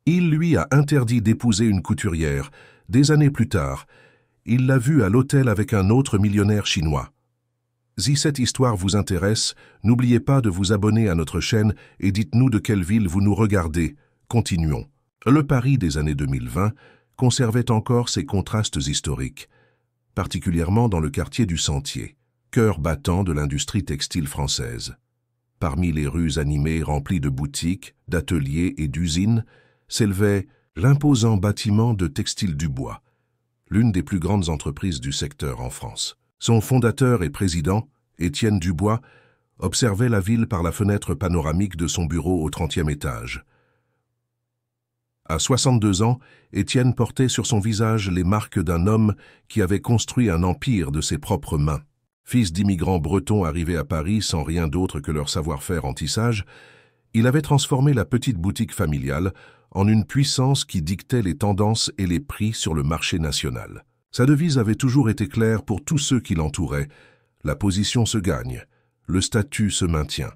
Il lui a interdit d'épouser une couturière. Des années plus tard, il l'a vue à l'hôtel avec un autre millionnaire chinois. Si cette histoire vous intéresse, n'oubliez pas de vous abonner à notre chaîne et dites-nous de quelle ville vous nous regardez. Continuons. Le Paris des années 2020 conservait encore ses contrastes historiques, particulièrement dans le quartier du Sentier, cœur battant de l'industrie textile française. Parmi les rues animées remplies de boutiques, d'ateliers et d'usines, s'élevait l'imposant bâtiment de Textile Dubois, l'une des plus grandes entreprises du secteur en France. Son fondateur et président, Étienne Dubois, observait la ville par la fenêtre panoramique de son bureau au 30e étage. À 62 ans, Étienne portait sur son visage les marques d'un homme qui avait construit un empire de ses propres mains. Fils d'immigrants bretons arrivés à Paris sans rien d'autre que leur savoir-faire en tissage, il avait transformé la petite boutique familiale en une puissance qui dictait les tendances et les prix sur le marché national. Sa devise avait toujours été claire pour tous ceux qui l'entouraient. La position se gagne, le statut se maintient.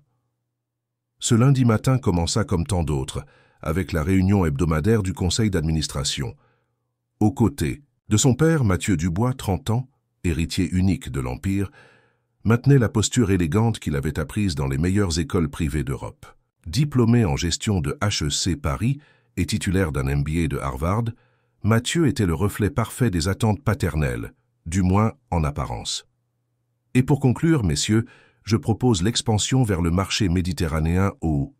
Ce lundi matin commença comme tant d'autres, avec la réunion hebdomadaire du conseil d'administration. Aux côtés de son père, Mathieu Dubois, 30 ans, héritier unique de l'Empire, maintenait la posture élégante qu'il avait apprise dans les meilleures écoles privées d'Europe. Diplômé en gestion de HEC Paris et titulaire d'un MBA de Harvard, Mathieu était le reflet parfait des attentes paternelles, du moins en apparence. Et pour conclure, messieurs, je propose l'expansion vers le marché méditerranéen au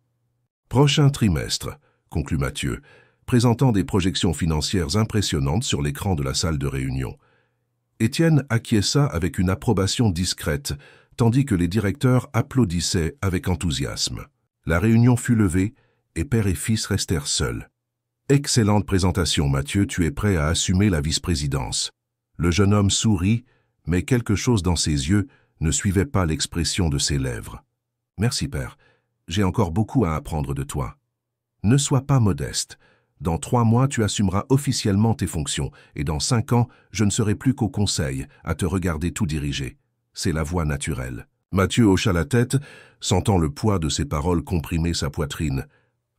prochain trimestre, conclut Mathieu, présentant des projections financières impressionnantes sur l'écran de la salle de réunion. Étienne acquiesça avec une approbation discrète, tandis que les directeurs applaudissaient avec enthousiasme. La réunion fut levée et père et fils restèrent seuls. « Excellente présentation, Mathieu, tu es prêt à assumer la vice-présidence. » Le jeune homme sourit, mais quelque chose dans ses yeux ne suivait pas l'expression de ses lèvres. « Merci, père. J'ai encore beaucoup à apprendre de toi. » Ne sois pas modeste. Dans 3 mois, tu assumeras officiellement tes fonctions, et dans 5 ans, je ne serai plus qu'au conseil, à te regarder tout diriger. C'est la voie naturelle. Mathieu hocha la tête, sentant le poids de ses paroles comprimer sa poitrine.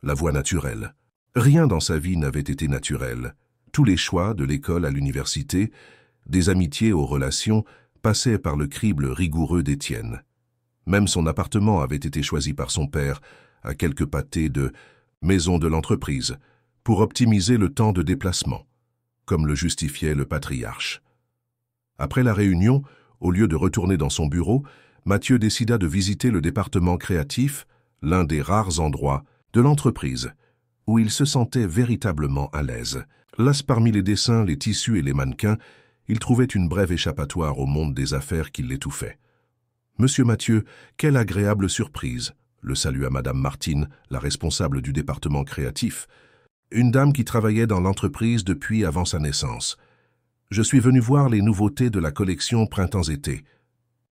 La voie naturelle. Rien dans sa vie n'avait été naturel. Tous les choix, de l'école à l'université, des amitiés aux relations, passaient par le crible rigoureux d'Étienne. Même son appartement avait été choisi par son père, à quelques pâtés de maison de l'entreprise, pour optimiser le temps de déplacement, comme le justifiait le patriarche. Après la réunion, au lieu de retourner dans son bureau, Mathieu décida de visiter le département créatif, l'un des rares endroits de l'entreprise, où il se sentait véritablement à l'aise. Là, parmi les dessins, les tissus et les mannequins, il trouvait une brève échappatoire au monde des affaires qui l'étouffait. « Monsieur Mathieu, quelle agréable surprise !» le salua Madame Martine, la responsable du département créatif, une dame qui travaillait dans l'entreprise depuis avant sa naissance. « Je suis venu voir les nouveautés de la collection Printemps-été. »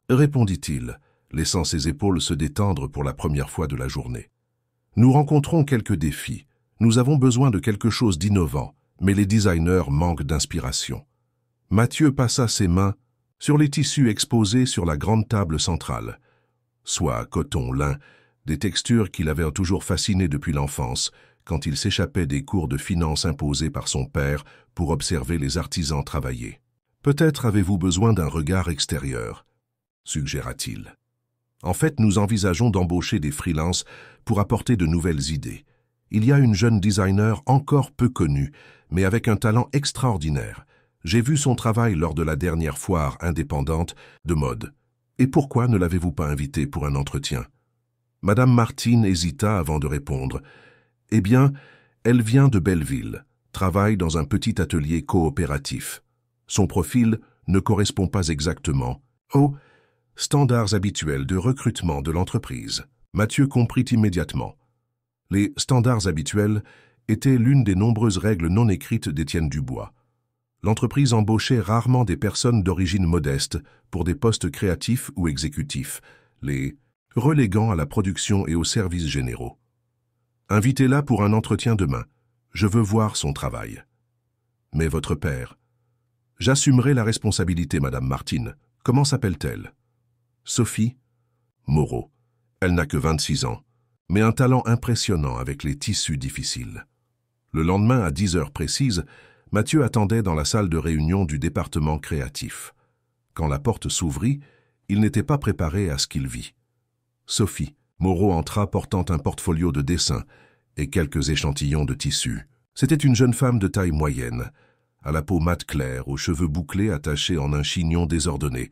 répondit-il, laissant ses épaules se détendre pour la première fois de la journée. « Nous rencontrons quelques défis. Nous avons besoin de quelque chose d'innovant, mais les designers manquent d'inspiration. » Mathieu passa ses mains sur les tissus exposés sur la grande table centrale. Soie, coton, lin, des textures qui l'avaient toujours fasciné depuis l'enfance, quand il s'échappait des cours de finance imposés par son père pour observer les artisans travailler. « Peut-être avez-vous besoin d'un regard extérieur », suggéra-t-il. « En fait, nous envisageons d'embaucher des freelances pour apporter de nouvelles idées. Il y a une jeune designer encore peu connue, mais avec un talent extraordinaire. J'ai vu son travail lors de la dernière foire indépendante de mode. Et pourquoi ne l'avez-vous pas invitée pour un entretien ?» Madame Martine hésita avant de répondre. « Eh bien, elle vient de Belleville, travaille dans un petit atelier coopératif. Son profil ne correspond pas exactement aux standards habituels de recrutement de l'entreprise. » Mathieu comprit immédiatement. Les standards habituels étaient l'une des nombreuses règles non écrites d'Étienne Dubois. L'entreprise embauchait rarement des personnes d'origine modeste pour des postes créatifs ou exécutifs, les reléguant à la production et aux services généraux. « Invitez-la pour un entretien demain. Je veux voir son travail. »« Mais votre père ?»« J'assumerai la responsabilité, Madame Martine. Comment s'appelle-t-elle ?»« Sophie Moreau. Elle n'a que 26 ans, mais un talent impressionnant avec les tissus difficiles. » Le lendemain, à 10 heures précises, Mathieu attendait dans la salle de réunion du département créatif. Quand la porte s'ouvrit, il n'était pas préparé à ce qu'il vit. Sophie Moreau entra portant un portfolio de dessins et quelques échantillons de tissu. C'était une jeune femme de taille moyenne, à la peau mate claire, aux cheveux bouclés attachés en un chignon désordonné.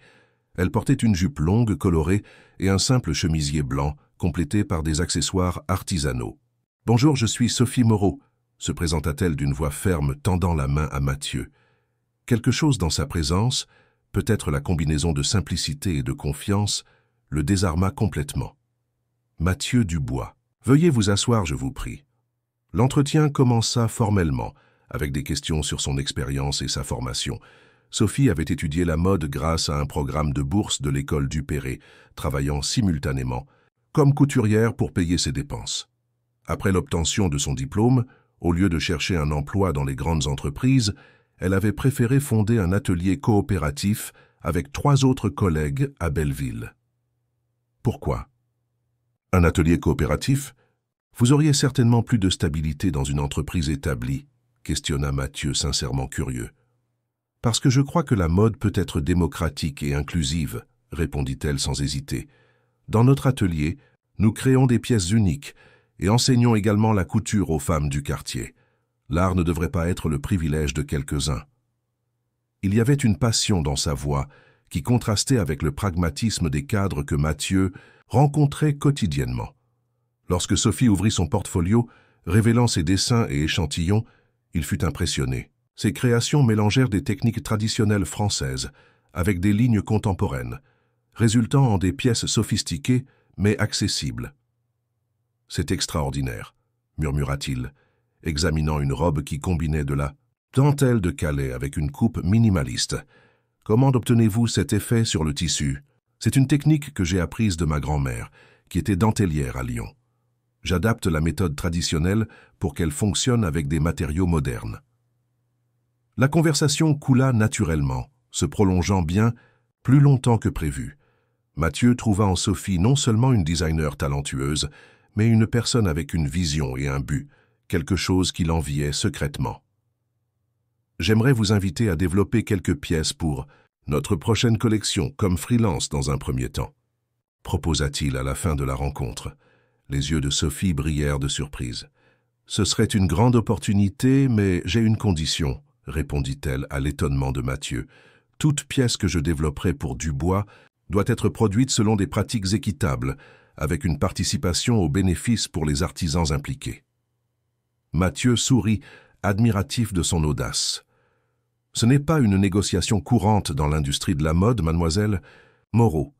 Elle portait une jupe longue colorée et un simple chemisier blanc, complété par des accessoires artisanaux. « Bonjour, je suis Sophie Moreau », se présenta-t-elle d'une voix ferme, tendant la main à Mathieu. Quelque chose dans sa présence, peut-être la combinaison de simplicité et de confiance, le désarma complètement. Mathieu Dubois. « Veuillez vous asseoir, je vous prie. » L'entretien commença formellement, avec des questions sur son expérience et sa formation. Sophie avait étudié la mode grâce à un programme de bourse de l'école Dupéré, travaillant simultanément comme couturière pour payer ses dépenses. Après l'obtention de son diplôme, au lieu de chercher un emploi dans les grandes entreprises, elle avait préféré fonder un atelier coopératif avec 3 autres collègues à Belleville. Pourquoi? Un atelier coopératif? Vous auriez certainement plus de stabilité dans une entreprise établie, questionna Mathieu, sincèrement curieux. Parce que je crois que la mode peut être démocratique et inclusive, répondit-elle sans hésiter. Dans notre atelier, nous créons des pièces uniques et enseignons également la couture aux femmes du quartier. L'art ne devrait pas être le privilège de quelques-uns. Il y avait une passion dans sa voix qui contrastait avec le pragmatisme des cadres que Mathieu rencontrait quotidiennement. Lorsque Sophie ouvrit son portfolio, révélant ses dessins et échantillons, il fut impressionné. Ses créations mélangèrent des techniques traditionnelles françaises avec des lignes contemporaines, résultant en des pièces sophistiquées mais accessibles. « C'est extraordinaire », murmura-t-il, examinant une robe qui combinait de la dentelle de Calais avec une coupe minimaliste. « Comment obtenez-vous cet effet sur le tissu? C'est une technique que j'ai apprise de ma grand-mère, qui était dentelière à Lyon. J'adapte la méthode traditionnelle pour qu'elle fonctionne avec des matériaux modernes. » La conversation coula naturellement, se prolongeant bien plus longtemps que prévu. Mathieu trouva en Sophie non seulement une designer talentueuse, mais une personne avec une vision et un but, quelque chose qu'il enviait secrètement. « J'aimerais vous inviter à développer quelques pièces pour notre prochaine collection, comme freelance dans un premier temps, » proposa-t-il à la fin de la rencontre. Les yeux de Sophie brillèrent de surprise. « Ce serait une grande opportunité, mais j'ai une condition, » répondit-elle à l'étonnement de Mathieu. « Toute pièce que je développerai pour Dubois doit être produite selon des pratiques équitables, avec une participation aux bénéfices pour les artisans impliqués. » Mathieu sourit, admiratif de son audace. « Ce n'est pas une négociation courante dans l'industrie de la mode, mademoiselle Moreau.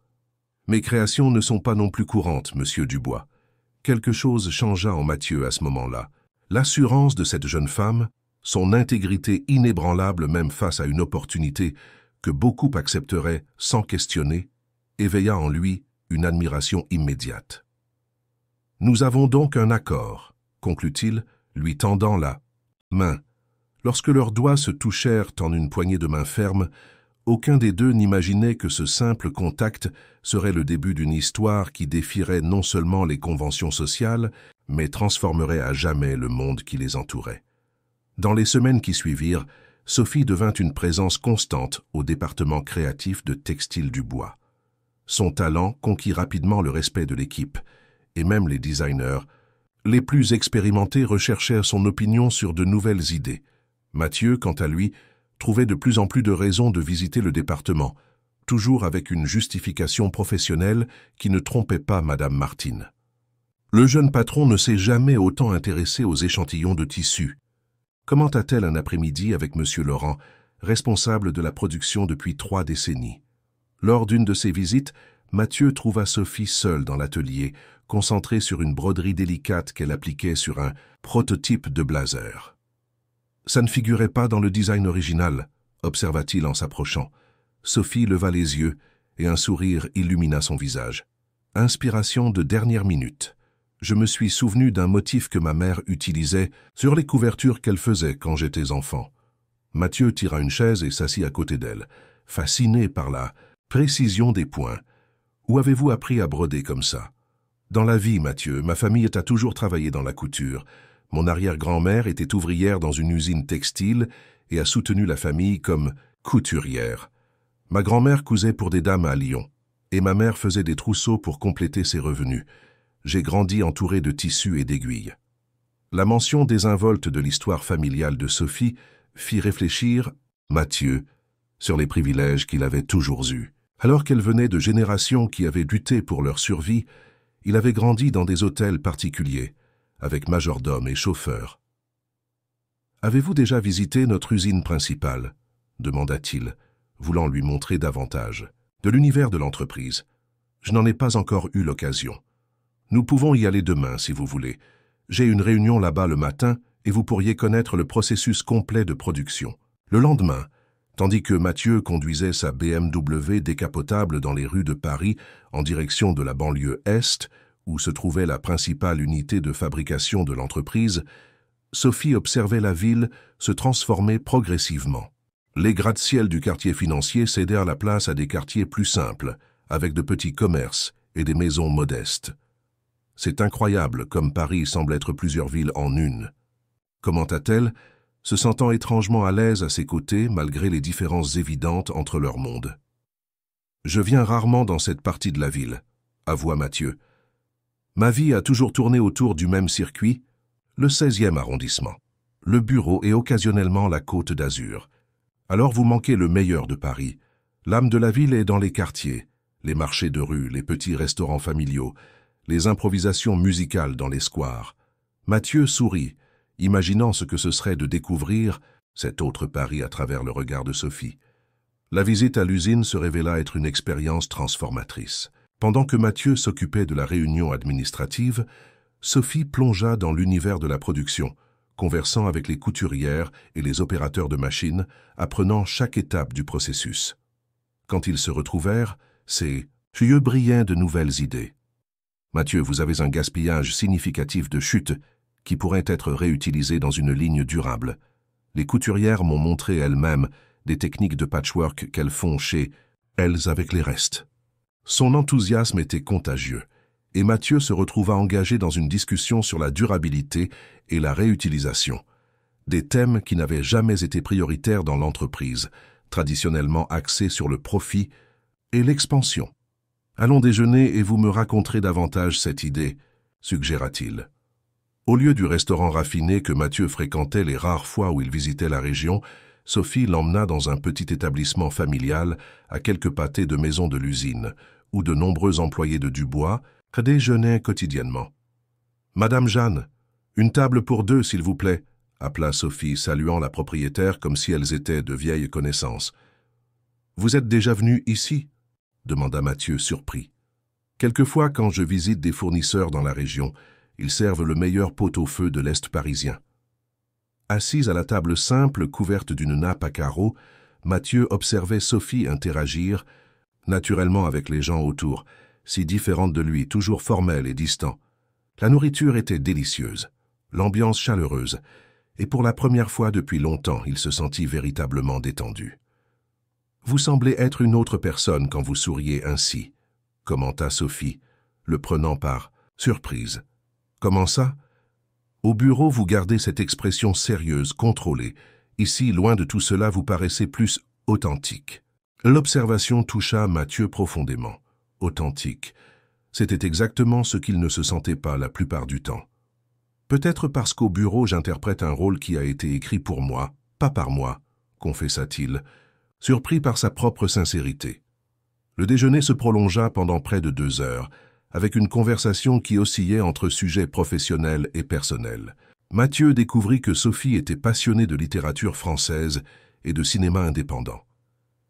Mes créations ne sont pas non plus courantes, monsieur Dubois. » Quelque chose changea en Mathieu à ce moment-là. L'assurance de cette jeune femme, son intégrité inébranlable même face à une opportunité que beaucoup accepteraient sans questionner, éveilla en lui une admiration immédiate. « Nous avons donc un accord, » conclut-il, lui tendant la main. Lorsque leurs doigts se touchèrent en une poignée de main ferme, aucun des deux n'imaginait que ce simple contact serait le début d'une histoire qui défierait non seulement les conventions sociales, mais transformerait à jamais le monde qui les entourait. Dans les semaines qui suivirent, Sophie devint une présence constante au département créatif de Textile Dubois. Son talent conquit rapidement le respect de l'équipe, et même les designers, les plus expérimentés, recherchèrent son opinion sur de nouvelles idées. Mathieu, quant à lui, trouvait de plus en plus de raisons de visiter le département, toujours avec une justification professionnelle qui ne trompait pas Madame Martine. Le jeune patron ne s'est jamais autant intéressé aux échantillons de tissu. Commenta-t-elle un après-midi avec Monsieur Laurent, responsable de la production depuis 3 décennies. Lors d'une de ses visites, Mathieu trouva Sophie seule dans l'atelier, concentrée sur une broderie délicate qu'elle appliquait sur un prototype de blazer. « Ça ne figurait pas dans le design original », observa-t-il en s'approchant. Sophie leva les yeux et un sourire illumina son visage. « Inspiration de dernière minute. Je me suis souvenu d'un motif que ma mère utilisait sur les couvertures qu'elle faisait quand j'étais enfant. » Mathieu tira une chaise et s'assit à côté d'elle, fasciné par la précision des points. « Où avez-vous appris à broder comme ça ?»« Dans la vie, Mathieu, ma famille a toujours travaillé dans la couture. Mon arrière-grand-mère était ouvrière dans une usine textile et a soutenu la famille comme couturière. Ma grand-mère cousait pour des dames à Lyon, et ma mère faisait des trousseaux pour compléter ses revenus. J'ai grandi entouré de tissus et d'aiguilles. La mention désinvolte de l'histoire familiale de Sophie fit réfléchir Mathieu sur les privilèges qu'il avait toujours eus. Alors qu'elle venait de générations qui avaient lutté pour leur survie, il avait grandi dans des hôtels particuliers, avec majordome et chauffeur. « Avez-vous déjà visité notre usine principale ?» demanda-t-il, voulant lui montrer davantage. « De l'univers de l'entreprise. Je n'en ai pas encore eu l'occasion. Nous pouvons y aller demain, si vous voulez. J'ai une réunion là-bas le matin et vous pourriez connaître le processus complet de production. » Le lendemain, tandis que Mathieu conduisait sa BMW décapotable dans les rues de Paris en direction de la banlieue Est, où se trouvait la principale unité de fabrication de l'entreprise, Sophie observait la ville se transformer progressivement. Les gratte-ciel du quartier financier cédèrent la place à des quartiers plus simples, avec de petits commerces et des maisons modestes. « C'est incroyable comme Paris semble être plusieurs villes en une », commenta-t-elle, se sentant étrangement à l'aise à ses côtés malgré les différences évidentes entre leurs mondes. « Je viens rarement dans cette partie de la ville », avoua Mathieu. « Ma vie a toujours tourné autour du même circuit, le 16e arrondissement, le bureau et occasionnellement la Côte d'Azur. Alors vous manquez le meilleur de Paris. L'âme de la ville est dans les quartiers, les marchés de rue, les petits restaurants familiaux, les improvisations musicales dans les squares. » Mathieu sourit, imaginant ce que ce serait de découvrir cet autre Paris à travers le regard de Sophie. La visite à l'usine se révéla être une expérience transformatrice. Pendant que Mathieu s'occupait de la réunion administrative, Sophie plongea dans l'univers de la production, conversant avec les couturières et les opérateurs de machines, apprenant chaque étape du processus. Quand ils se retrouvèrent, ses yeux brillaient de nouvelles idées. « Mathieu, vous avez un gaspillage significatif de chute qui pourrait être réutilisé dans une ligne durable. Les couturières m'ont montré elles-mêmes des techniques de patchwork qu'elles font chez elles avec les restes. » Son enthousiasme était contagieux, et Mathieu se retrouva engagé dans une discussion sur la durabilité et la réutilisation, des thèmes qui n'avaient jamais été prioritaires dans l'entreprise, traditionnellement axés sur le profit et l'expansion. « Allons déjeuner et vous me raconterez davantage cette idée, » suggéra-t-il. Au lieu du restaurant raffiné que Mathieu fréquentait les rares fois où il visitait la région, Sophie l'emmena dans un petit établissement familial à quelques pâtés de maison de l'usine, où de nombreux employés de Dubois déjeunaient quotidiennement. « Madame Jeanne, une table pour deux, s'il vous plaît », appela Sophie, saluant la propriétaire comme si elles étaient de vieilles connaissances. « Vous êtes déjà venu ici ?» demanda Mathieu, surpris. « Quelquefois, quand je visite des fournisseurs dans la région, ils servent le meilleur pot-au-feu de l'Est parisien. » Assise à la table simple couverte d'une nappe à carreaux, Mathieu observait Sophie interagir, naturellement avec les gens autour, si différente de lui, toujours formelle et distant. La nourriture était délicieuse, l'ambiance chaleureuse, et pour la première fois depuis longtemps, il se sentit véritablement détendu. « Vous semblez être une autre personne quand vous souriez ainsi », commenta Sophie, le prenant par surprise. « Comment ça ? Au bureau, vous gardez cette expression sérieuse, contrôlée. Ici, loin de tout cela, vous paraissez plus authentique. » L'observation toucha Mathieu profondément. Authentique. C'était exactement ce qu'il ne se sentait pas la plupart du temps. Peut-être parce qu'au bureau, j'interprète un rôle qui a été écrit pour moi, pas par moi, confessa-t-il, surpris par sa propre sincérité. Le déjeuner se prolongea pendant près de 2 heures, avec une conversation qui oscillait entre sujets professionnels et personnels. Mathieu découvrit que Sophie était passionnée de littérature française et de cinéma indépendant.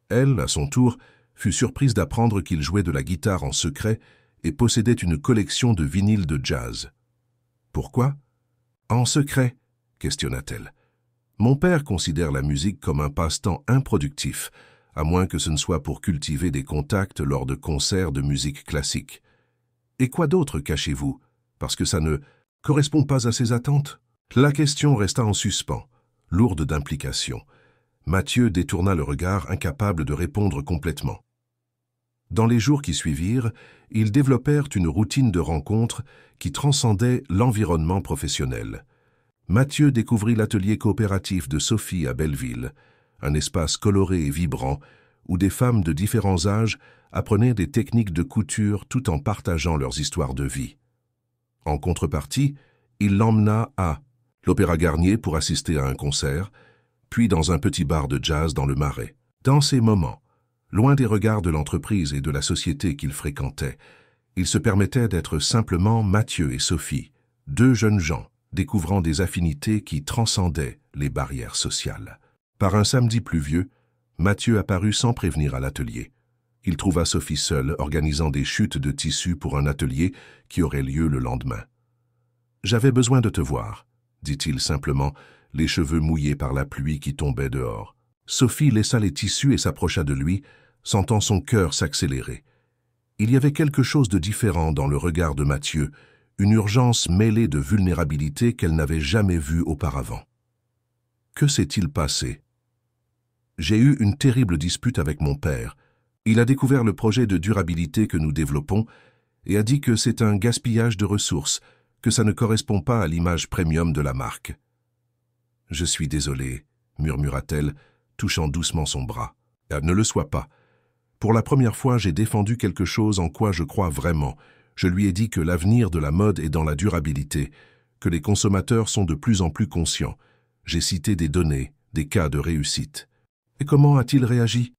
Elle, à son tour, fut surprise d'apprendre qu'il jouait de la guitare en secret et possédait une collection de vinyles de jazz. « Pourquoi ? »« En secret ?» questionna-t-elle. « Mon père considère la musique comme un passe-temps improductif, à moins que ce ne soit pour cultiver des contacts lors de concerts de musique classique. Et quoi d'autre cachez-vous, parce que ça ne correspond pas à ses attentes ?» La question resta en suspens, lourde d'implications. Mathieu détourna le regard, incapable de répondre complètement. Dans les jours qui suivirent, ils développèrent une routine de rencontres qui transcendait l'environnement professionnel. Mathieu découvrit l'atelier coopératif de Sophie à Belleville, un espace coloré et vibrant où des femmes de différents âges apprenaient des techniques de couture tout en partageant leurs histoires de vie. En contrepartie, il l'emmena à l'Opéra Garnier pour assister à un concert, puis dans un petit bar de jazz dans le Marais. Dans ces moments, loin des regards de l'entreprise et de la société qu'il fréquentait, il se permettait d'être simplement Mathieu et Sophie, deux jeunes gens découvrant des affinités qui transcendaient les barrières sociales. Par un samedi pluvieux, Mathieu apparut sans prévenir à l'atelier. Il trouva Sophie seule, organisant des chutes de tissu pour un atelier qui aurait lieu le lendemain. « J'avais besoin de te voir », dit-il simplement, les cheveux mouillés par la pluie qui tombait dehors. Sophie laissa les tissus et s'approcha de lui, sentant son cœur s'accélérer. Il y avait quelque chose de différent dans le regard de Mathieu, une urgence mêlée de vulnérabilité qu'elle n'avait jamais vue auparavant. Que s'est-il passé? J'ai eu une terrible dispute avec mon père. Il a découvert le projet de durabilité que nous développons et a dit que c'est un gaspillage de ressources, que ça ne correspond pas à l'image premium de la marque. « Je suis désolé, » murmura-t-elle, touchant doucement son bras. « Ne le sois pas. Pour la première fois, j'ai défendu quelque chose en quoi je crois vraiment. Je lui ai dit que l'avenir de la mode est dans la durabilité, que les consommateurs sont de plus en plus conscients. J'ai cité des données, des cas de réussite. » Et comment a-t-il réagi?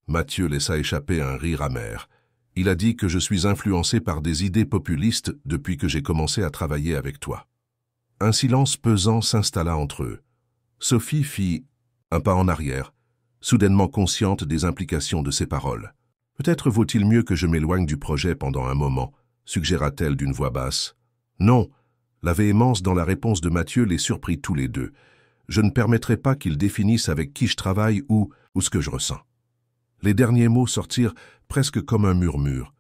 Mathieu laissa échapper un rire amer. Il a dit que je suis influencé par des idées populistes depuis que j'ai commencé à travailler avec toi. Un silence pesant s'installa entre eux. Sophie fit un pas en arrière, soudainement consciente des implications de ses paroles. « Peut-être vaut-il mieux que je m'éloigne du projet pendant un moment », suggéra-t-elle d'une voix basse. « Non !» La véhémence dans la réponse de Mathieu les surprit tous les deux. « Je ne permettrai pas qu'ils définissent avec qui je travaille ou ce que je ressens. » Les derniers mots sortirent presque comme un murmure.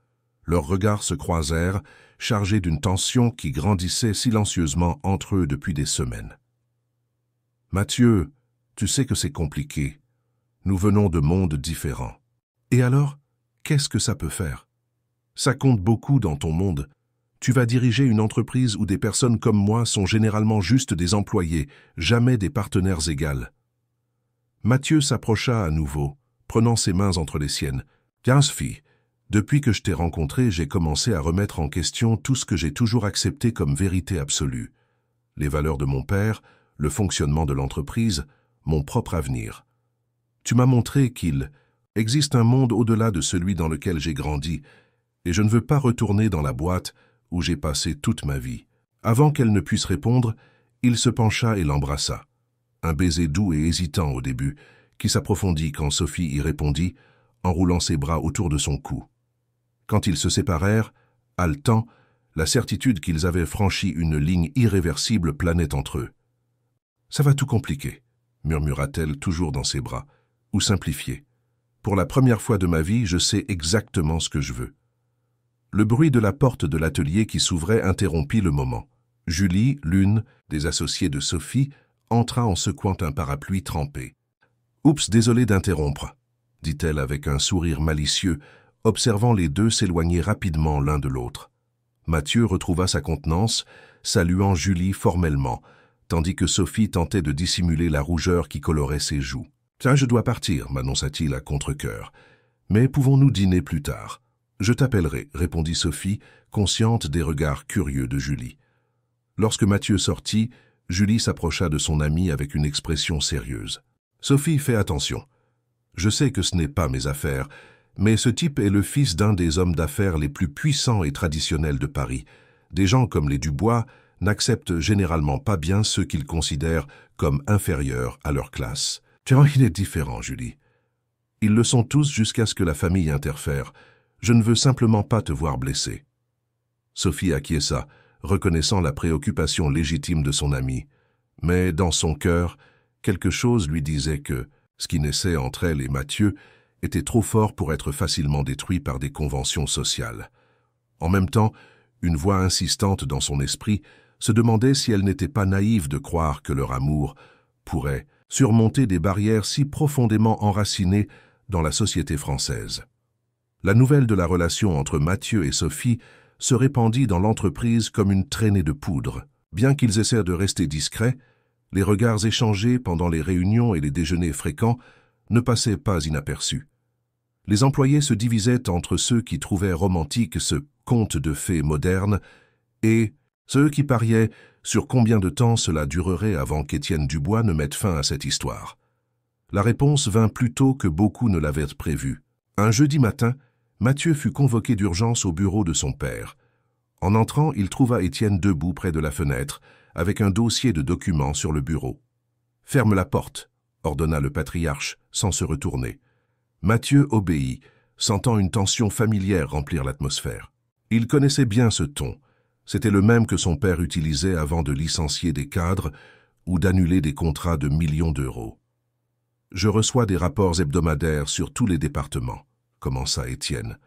Leurs regards se croisèrent, chargés d'une tension qui grandissait silencieusement entre eux depuis des semaines. « Mathieu, tu sais que c'est compliqué. Nous venons de mondes différents. Et alors, qu'est-ce que ça peut faire? Ça compte beaucoup dans ton monde. Tu vas diriger une entreprise où des personnes comme moi sont généralement juste des employés, jamais des partenaires égaux. » Mathieu s'approcha à nouveau, prenant ses mains entre les siennes. « Tiens, Sophie, depuis que je t'ai rencontrée, j'ai commencé à remettre en question tout ce que j'ai toujours accepté comme vérité absolue. Les valeurs de mon père, le fonctionnement de l'entreprise, mon propre avenir. Tu m'as montré qu'il existe un monde au-delà de celui dans lequel j'ai grandi, et je ne veux pas retourner dans la boîte où j'ai passé toute ma vie. » Avant qu'elle ne puisse répondre, il se pencha et l'embrassa. Un baiser doux et hésitant au début, qui s'approfondit quand Sophie y répondit, en roulant ses bras autour de son cou. Quand ils se séparèrent, haletants, la certitude qu'ils avaient franchi une ligne irréversible planait entre eux. « Ça va tout compliquer, » murmura-t-elle toujours dans ses bras, « ou simplifier. Pour la première fois de ma vie, je sais exactement ce que je veux. » Le bruit de la porte de l'atelier qui s'ouvrait interrompit le moment. Julie, l'une des associées de Sophie, entra en secouant un parapluie trempé. « Oups, désolé d'interrompre », dit-elle avec un sourire malicieux, observant les deux s'éloigner rapidement l'un de l'autre. Mathieu retrouva sa contenance, saluant Julie formellement, tandis que Sophie tentait de dissimuler la rougeur qui colorait ses joues. « Tiens, je dois partir », m'annonça-t-il à contre-cœur. « Mais pouvons-nous dîner plus tard ?»« Je t'appellerai », répondit Sophie, consciente des regards curieux de Julie. Lorsque Mathieu sortit, Julie s'approcha de son amie avec une expression sérieuse. « Sophie, fais attention. Je sais que ce n'est pas mes affaires, mais ce type est le fils d'un des hommes d'affaires les plus puissants et traditionnels de Paris. Des gens comme les Dubois n'acceptent généralement pas bien ceux qu'ils considèrent comme inférieurs à leur classe. Tiens, il est différent, Julie. Ils le sont tous jusqu'à ce que la famille interfère. Je ne veux simplement pas te voir blessée. » Sophie acquiesça, reconnaissant la préoccupation légitime de son amie. Mais dans son cœur, quelque chose lui disait que ce qui naissait entre elle et Mathieu était trop fort pour être facilement détruit par des conventions sociales. En même temps, une voix insistante dans son esprit se demandait si elle n'était pas naïve de croire que leur amour pourrait surmonter des barrières si profondément enracinées dans la société française. La nouvelle de la relation entre Mathieu et Sophie se répandit dans l'entreprise comme une traînée de poudre. Bien qu'ils essayèrent de rester discrets, Les regards échangés pendant les réunions et les déjeuners fréquents ne passaient pas inaperçus. Les employés se divisaient entre ceux qui trouvaient romantique ce conte de fées moderne et ceux qui pariaient sur combien de temps cela durerait avant qu'Étienne Dubois ne mette fin à cette histoire. La réponse vint plus tôt que beaucoup ne l'avaient prévu. Un jeudi matin, Mathieu fut convoqué d'urgence au bureau de son père. En entrant, il trouva Étienne debout près de la fenêtre, avec un dossier de documents sur le bureau. « Ferme la porte », ordonna le patriarche, sans se retourner. Mathieu obéit, sentant une tension familière remplir l'atmosphère. Il connaissait bien ce ton. C'était le même que son père utilisait avant de licencier des cadres ou d'annuler des contrats de millions d'euros. « Je reçois des rapports hebdomadaires sur tous les départements », commença Étienne,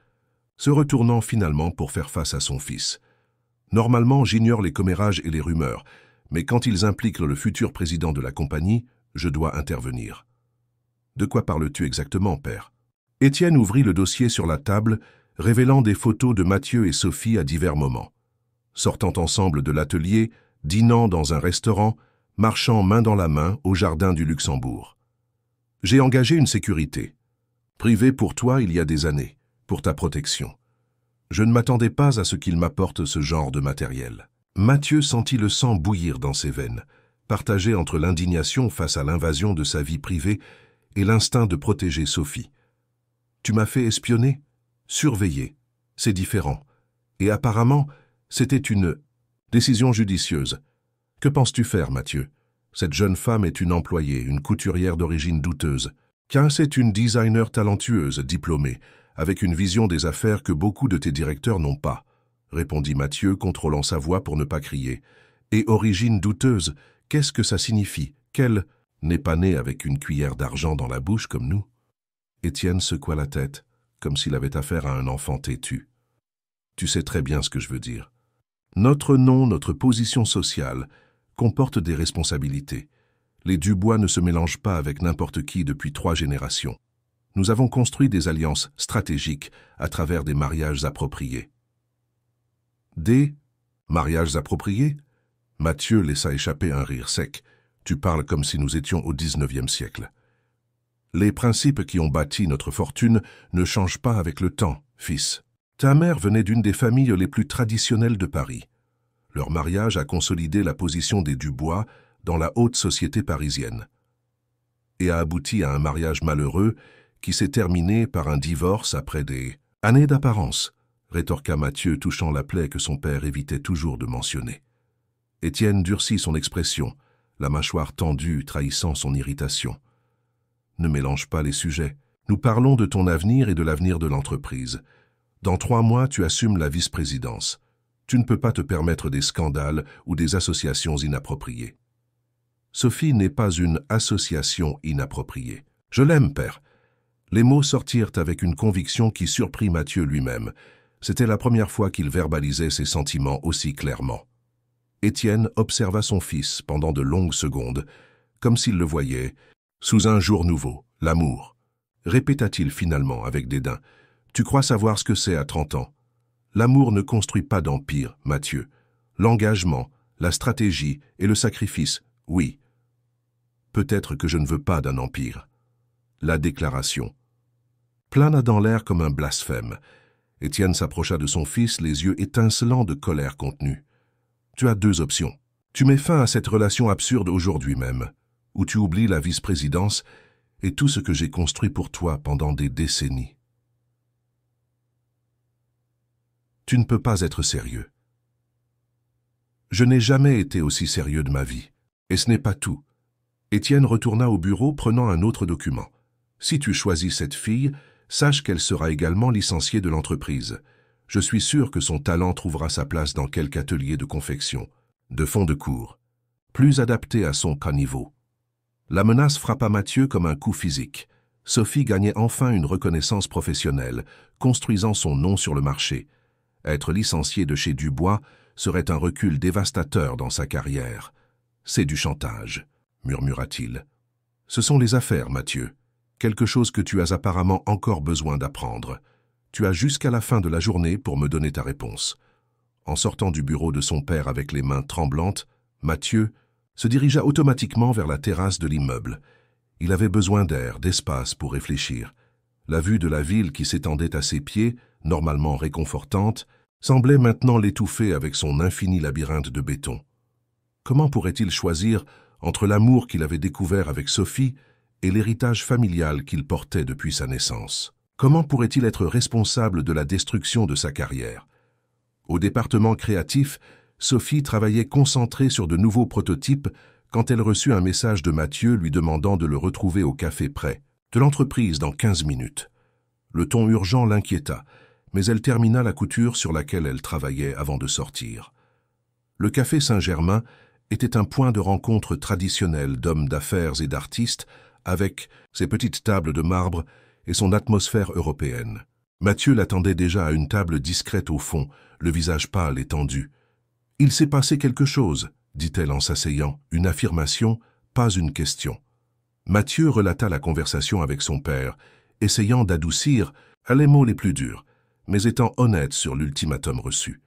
se retournant finalement pour faire face à son fils. « Normalement, j'ignore les commérages et les rumeurs, mais quand ils impliquent le futur président de la compagnie, je dois intervenir. » « De quoi parles-tu exactement, père ?» Étienne ouvrit le dossier sur la table, révélant des photos de Mathieu et Sophie à divers moments. Sortant ensemble de l'atelier, dînant dans un restaurant, marchant main dans la main au jardin du Luxembourg. « J'ai engagé une sécurité. Privée pour toi il y a des années, pour ta protection. Je ne m'attendais pas à ce qu'il m'apporte ce genre de matériel. » Mathieu sentit le sang bouillir dans ses veines, partagé entre l'indignation face à l'invasion de sa vie privée et l'instinct de protéger Sophie. « Tu m'as fait espionner, surveiller. C'est différent. Et apparemment, c'était une décision judicieuse. Que penses-tu faire, Mathieu? Cette jeune femme est une employée, une couturière d'origine douteuse. Car c'est une designer talentueuse, diplômée, avec une vision des affaires que beaucoup de tes directeurs n'ont pas, répondit Mathieu, contrôlant sa voix pour ne pas crier. Et origine douteuse, qu'est-ce que ça signifie? Qu'elle n'est pas née avec une cuillère d'argent dans la bouche comme nous? Étienne secoua la tête, comme s'il avait affaire à un enfant têtu. Tu sais très bien ce que je veux dire. Notre nom, notre position sociale, comporte des responsabilités. Les Dubois ne se mélangent pas avec n'importe qui depuis 3 générations. Nous avons construit des alliances stratégiques à travers des mariages appropriés. Des mariages appropriés? Mathieu laissa échapper un rire sec. Tu parles comme si nous étions au 19e siècle. Les principes qui ont bâti notre fortune ne changent pas avec le temps, fils. Ta mère venait d'une des familles les plus traditionnelles de Paris. Leur mariage a consolidé la position des Dubois dans la haute société parisienne et a abouti à un mariage malheureux qui s'est terminé par un divorce après des années d'apparence, rétorqua Mathieu, touchant la plaie que son père évitait toujours de mentionner. Étienne durcit son expression, la mâchoire tendue trahissant son irritation. Ne mélange pas les sujets. Nous parlons de ton avenir et de l'avenir de l'entreprise. Dans 3 mois, tu assumes la vice-présidence. Tu ne peux pas te permettre des scandales ou des associations inappropriées. Sophie n'est pas une association inappropriée. Je l'aime, père. Les mots sortirent avec une conviction qui surprit Mathieu lui-même. C'était la première fois qu'il verbalisait ses sentiments aussi clairement. Étienne observa son fils pendant de longues secondes, comme s'il le voyait, sous un jour nouveau, l'amour. Répéta-t-il finalement avec dédain. Tu crois savoir ce que c'est à 30 ans? L'amour ne construit pas d'empire, Mathieu. L'engagement, la stratégie et le sacrifice, oui. Peut-être que je ne veux pas d'un empire. La déclaration plana dans l'air comme un blasphème. Étienne s'approcha de son fils, les yeux étincelants de colère contenue. Tu as 2 options. Tu mets fin à cette relation absurde aujourd'hui même, ou tu oublies la vice-présidence et tout ce que j'ai construit pour toi pendant des décennies. Tu ne peux pas être sérieux. Je n'ai jamais été aussi sérieux de ma vie. Et ce n'est pas tout. Étienne retourna au bureau prenant un autre document. Si tu choisis cette fille, sache qu'elle sera également licenciée de l'entreprise. Je suis sûr que son talent trouvera sa place dans quelque atelier de confection, de fond de cours, plus adapté à son caniveau. La menace frappa Mathieu comme un coup physique. Sophie gagnait enfin une reconnaissance professionnelle, construisant son nom sur le marché. Être licencié de chez Dubois serait un recul dévastateur dans sa carrière. C'est du chantage, murmura-t-il. Ce sont les affaires, Mathieu. Quelque chose que tu as apparemment encore besoin d'apprendre. Tu as jusqu'à la fin de la journée pour me donner ta réponse. En sortant du bureau de son père avec les mains tremblantes, Mathieu se dirigea automatiquement vers la terrasse de l'immeuble. Il avait besoin d'air, d'espace pour réfléchir. La vue de la ville qui s'étendait à ses pieds, normalement réconfortante, semblait maintenant l'étouffer avec son infini labyrinthe de béton. Comment pourrait-il choisir entre l'amour qu'il avait découvert avec Sophie et l'héritage familial qu'il portait depuis sa naissance? Comment pourrait-il être responsable de la destruction de sa carrière? Au département créatif, Sophie travaillait concentrée sur de nouveaux prototypes quand elle reçut un message de Mathieu lui demandant de le retrouver au café près de l'entreprise dans 15 minutes. Le ton urgent l'inquiéta, mais elle termina la couture sur laquelle elle travaillait avant de sortir. Le café Saint-Germain était un point de rencontre traditionnel d'hommes d'affaires et d'artistes, avec ses petites tables de marbre et son atmosphère européenne. Mathieu l'attendait déjà à une table discrète au fond, le visage pâle et tendu. « Il s'est passé quelque chose », dit-elle en s'asseyant, une affirmation, pas une question. Mathieu relata la conversation avec son père, essayant d'adoucir les mots les plus durs, mais étant honnête sur l'ultimatum reçu.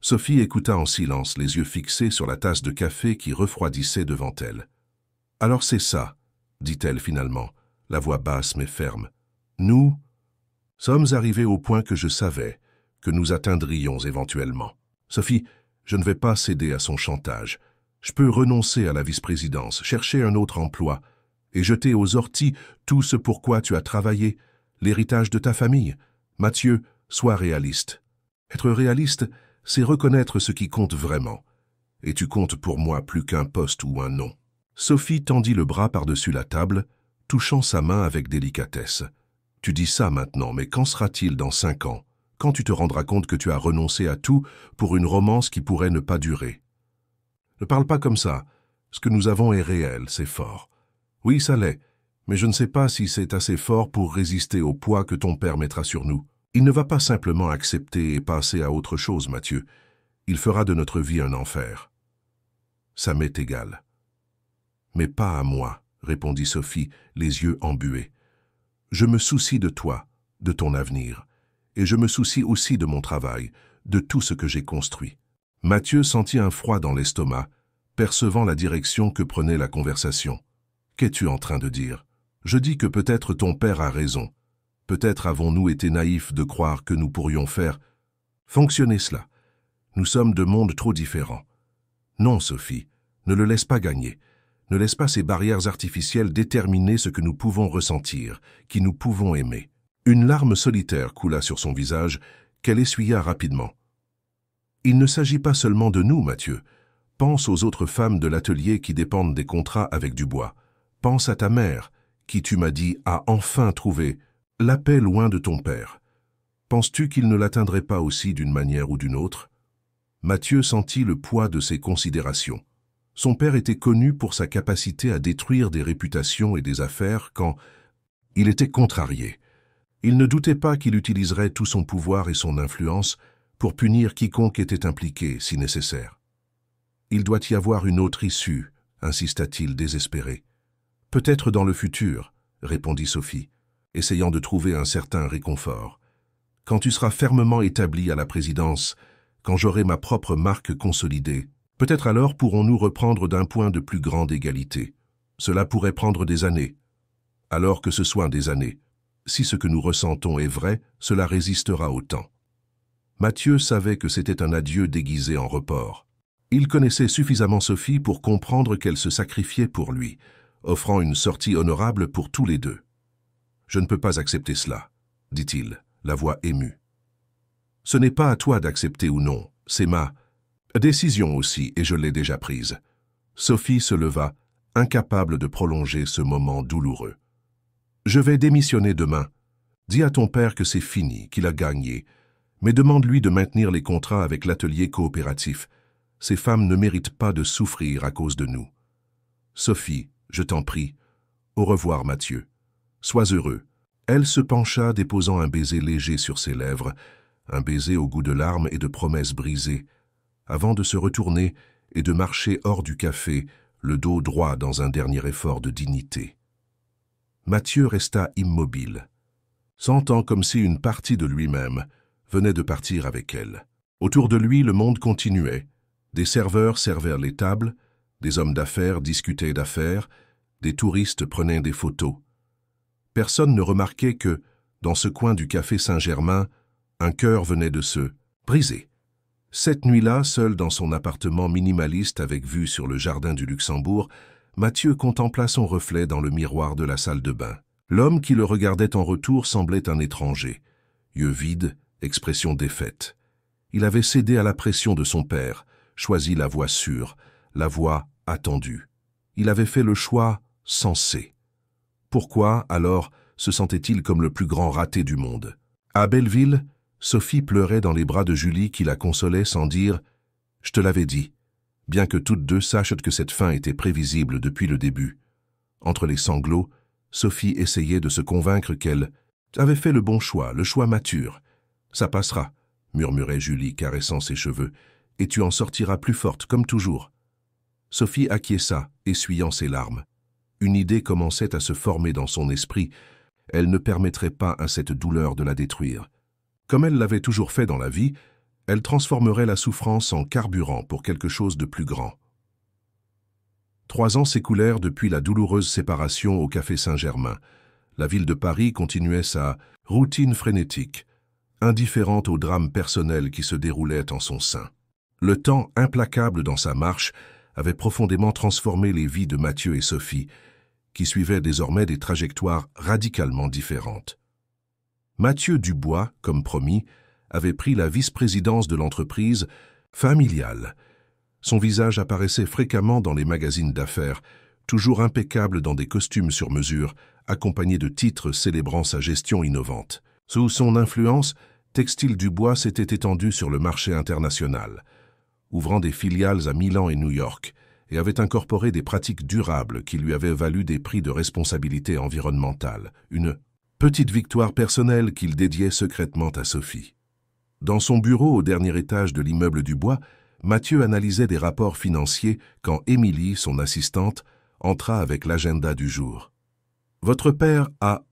Sophie écouta en silence, les yeux fixés sur la tasse de café qui refroidissait devant elle. « Alors c'est ça », dit-elle finalement, la voix basse mais ferme. « Nous sommes arrivés au point que je savais que nous atteindrions éventuellement. Sophie, je ne vais pas céder à son chantage. Je peux renoncer à la vice-présidence, chercher un autre emploi et jeter aux orties tout ce pour quoi tu as travaillé, l'héritage de ta famille. Mathieu, sois réaliste. Être réaliste, c'est reconnaître ce qui compte vraiment. Et tu comptes pour moi plus qu'un poste ou un nom. » Sophie tendit le bras par-dessus la table, touchant sa main avec délicatesse. « Tu dis ça maintenant, mais qu'en sera-t-il dans 5 ans, quand tu te rendras compte que tu as renoncé à tout pour une romance qui pourrait ne pas durer? Ne parle pas comme ça. Ce que nous avons est réel, c'est fort. Oui, ça l'est, mais je ne sais pas si c'est assez fort pour résister au poids que ton père mettra sur nous. Il ne va pas simplement accepter et passer à autre chose, Mathieu. Il fera de notre vie un enfer. Ça m'est égal. » « Mais pas à moi, » répondit Sophie, les yeux embués. « Je me soucie de toi, de ton avenir, et je me soucie aussi de mon travail, de tout ce que j'ai construit. » Mathieu sentit un froid dans l'estomac, percevant la direction que prenait la conversation. « Qu'es-tu en train de dire? Je dis que peut-être ton père a raison. Peut-être avons-nous été naïfs de croire que nous pourrions faire fonctionner cela. Nous sommes de mondes trop différents. Non, Sophie, ne le laisse pas gagner. Ne laisse pas ces barrières artificielles déterminer ce que nous pouvons ressentir, qui nous pouvons aimer. » Une larme solitaire coula sur son visage, qu'elle essuya rapidement. « Il ne s'agit pas seulement de nous, Mathieu. Pense aux autres femmes de l'atelier qui dépendent des contrats avec Dubois. Pense à ta mère, qui, tu m'as dit, a enfin trouvé la paix loin de ton père. Penses-tu qu'il ne l'atteindrait pas aussi d'une manière ou d'une autre ?» Mathieu sentit le poids de ces considérations. Son père était connu pour sa capacité à détruire des réputations et des affaires quand il était contrarié. Il ne doutait pas qu'il utiliserait tout son pouvoir et son influence pour punir quiconque était impliqué, si nécessaire. « Il doit y avoir une autre issue, » insista-t-il désespéré. « Peut-être dans le futur, » répondit Sophie, essayant de trouver un certain réconfort. « Quand tu seras fermement établi à la présidence, quand j'aurai ma propre marque consolidée, peut-être alors pourrons-nous reprendre d'un point de plus grande égalité. Cela pourrait prendre des années. Alors que ce soit des années. Si ce que nous ressentons est vrai, cela résistera au temps. » Mathieu savait que c'était un adieu déguisé en report. Il connaissait suffisamment Sophie pour comprendre qu'elle se sacrifiait pour lui, offrant une sortie honorable pour tous les deux. « Je ne peux pas accepter cela, » dit-il, la voix émue. « Ce n'est pas à toi d'accepter ou non, c'est ma décision aussi, et je l'ai déjà prise. » Sophie se leva, incapable de prolonger ce moment douloureux. « Je vais démissionner demain. Dis à ton père que c'est fini, qu'il a gagné, mais demande-lui de maintenir les contrats avec l'atelier coopératif. Ces femmes ne méritent pas de souffrir à cause de nous. Sophie, je t'en prie. Au revoir, Mathieu. Sois heureux. » Elle se pencha, déposant un baiser léger sur ses lèvres, un baiser au goût de larmes et de promesses brisées, avant de se retourner et de marcher hors du café, le dos droit dans un dernier effort de dignité. Mathieu resta immobile, sentant comme si une partie de lui-même venait de partir avec elle. Autour de lui, le monde continuait. Des serveurs servaient les tables, Des hommes d'affaires discutaient d'affaires, des touristes prenaient des photos. Personne ne remarquait que, dans ce coin du café Saint-Germain, un cœur venait de se briser. Cette nuit-là, seul dans son appartement minimaliste avec vue sur le jardin du Luxembourg, Mathieu contempla son reflet dans le miroir de la salle de bain. L'homme qui le regardait en retour semblait un étranger. Yeux vides, expression défaite. Il avait cédé à la pression de son père, choisi la voie sûre, la voie attendue. Il avait fait le choix sensé. Pourquoi, alors, se sentait-il comme le plus grand raté du monde? À Belleville, Sophie pleurait dans les bras de Julie qui la consolait sans dire « Je te l'avais dit », bien que toutes deux sachent que cette fin était prévisible depuis le début. Entre les sanglots, Sophie essayait de se convaincre qu'elle avait fait le bon choix, le choix mature. « Ça passera », murmurait Julie, caressant ses cheveux, « et tu en sortiras plus forte, comme toujours. » Sophie acquiesça, essuyant ses larmes. Une idée commençait à se former dans son esprit. Elle ne permettrait pas à cette douleur de la détruire. Comme elle l'avait toujours fait dans la vie, elle transformerait la souffrance en carburant pour quelque chose de plus grand. 3 ans s'écoulèrent depuis la douloureuse séparation au café Saint-Germain. La ville de Paris continuait sa routine frénétique, indifférente au drame personnel qui se déroulait en son sein. Le temps implacable dans sa marche avait profondément transformé les vies de Mathieu et Sophie, qui suivaient désormais des trajectoires radicalement différentes. Mathieu Dubois, comme promis, avait pris la vice-présidence de l'entreprise familiale. Son visage apparaissait fréquemment dans les magazines d'affaires, toujours impeccable dans des costumes sur mesure, accompagnés de titres célébrant sa gestion innovante. Sous son influence, Textile Dubois s'était étendu sur le marché international, ouvrant des filiales à Milan et New York, et avait incorporé des pratiques durables qui lui avaient valu des prix de responsabilité environnementale, une petite victoire personnelle qu'il dédiait secrètement à Sophie. Dans son bureau au dernier étage de l'immeuble Dubois, Mathieu analysait des rapports financiers quand Émilie, son assistante, entra avec l'agenda du jour. « Votre père a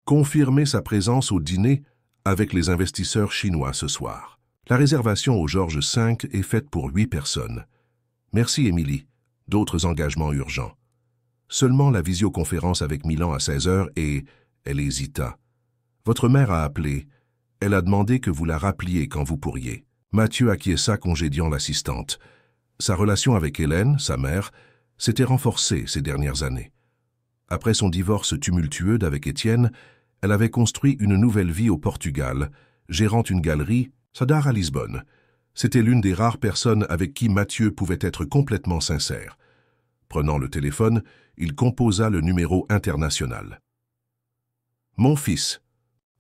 confirmé sa présence au dîner avec les investisseurs chinois ce soir. La réservation au Georges V est faite pour 8 personnes. Merci, Émilie. D'autres engagements urgents. Seulement la visioconférence avec Milan à 16 heures et... » Elle hésita. « Votre mère a appelé. Elle a demandé que vous la rappeliez quand vous pourriez. » Mathieu acquiesça, congédiant l'assistante. Sa relation avec Hélène, sa mère, s'était renforcée ces dernières années. Après son divorce tumultueux d'avec Étienne, elle avait construit une nouvelle vie au Portugal, gérant une galerie, Sadar à Lisbonne. C'était l'une des rares personnes avec qui Mathieu pouvait être complètement sincère. Prenant le téléphone, il composa le numéro international. « Mon fils »,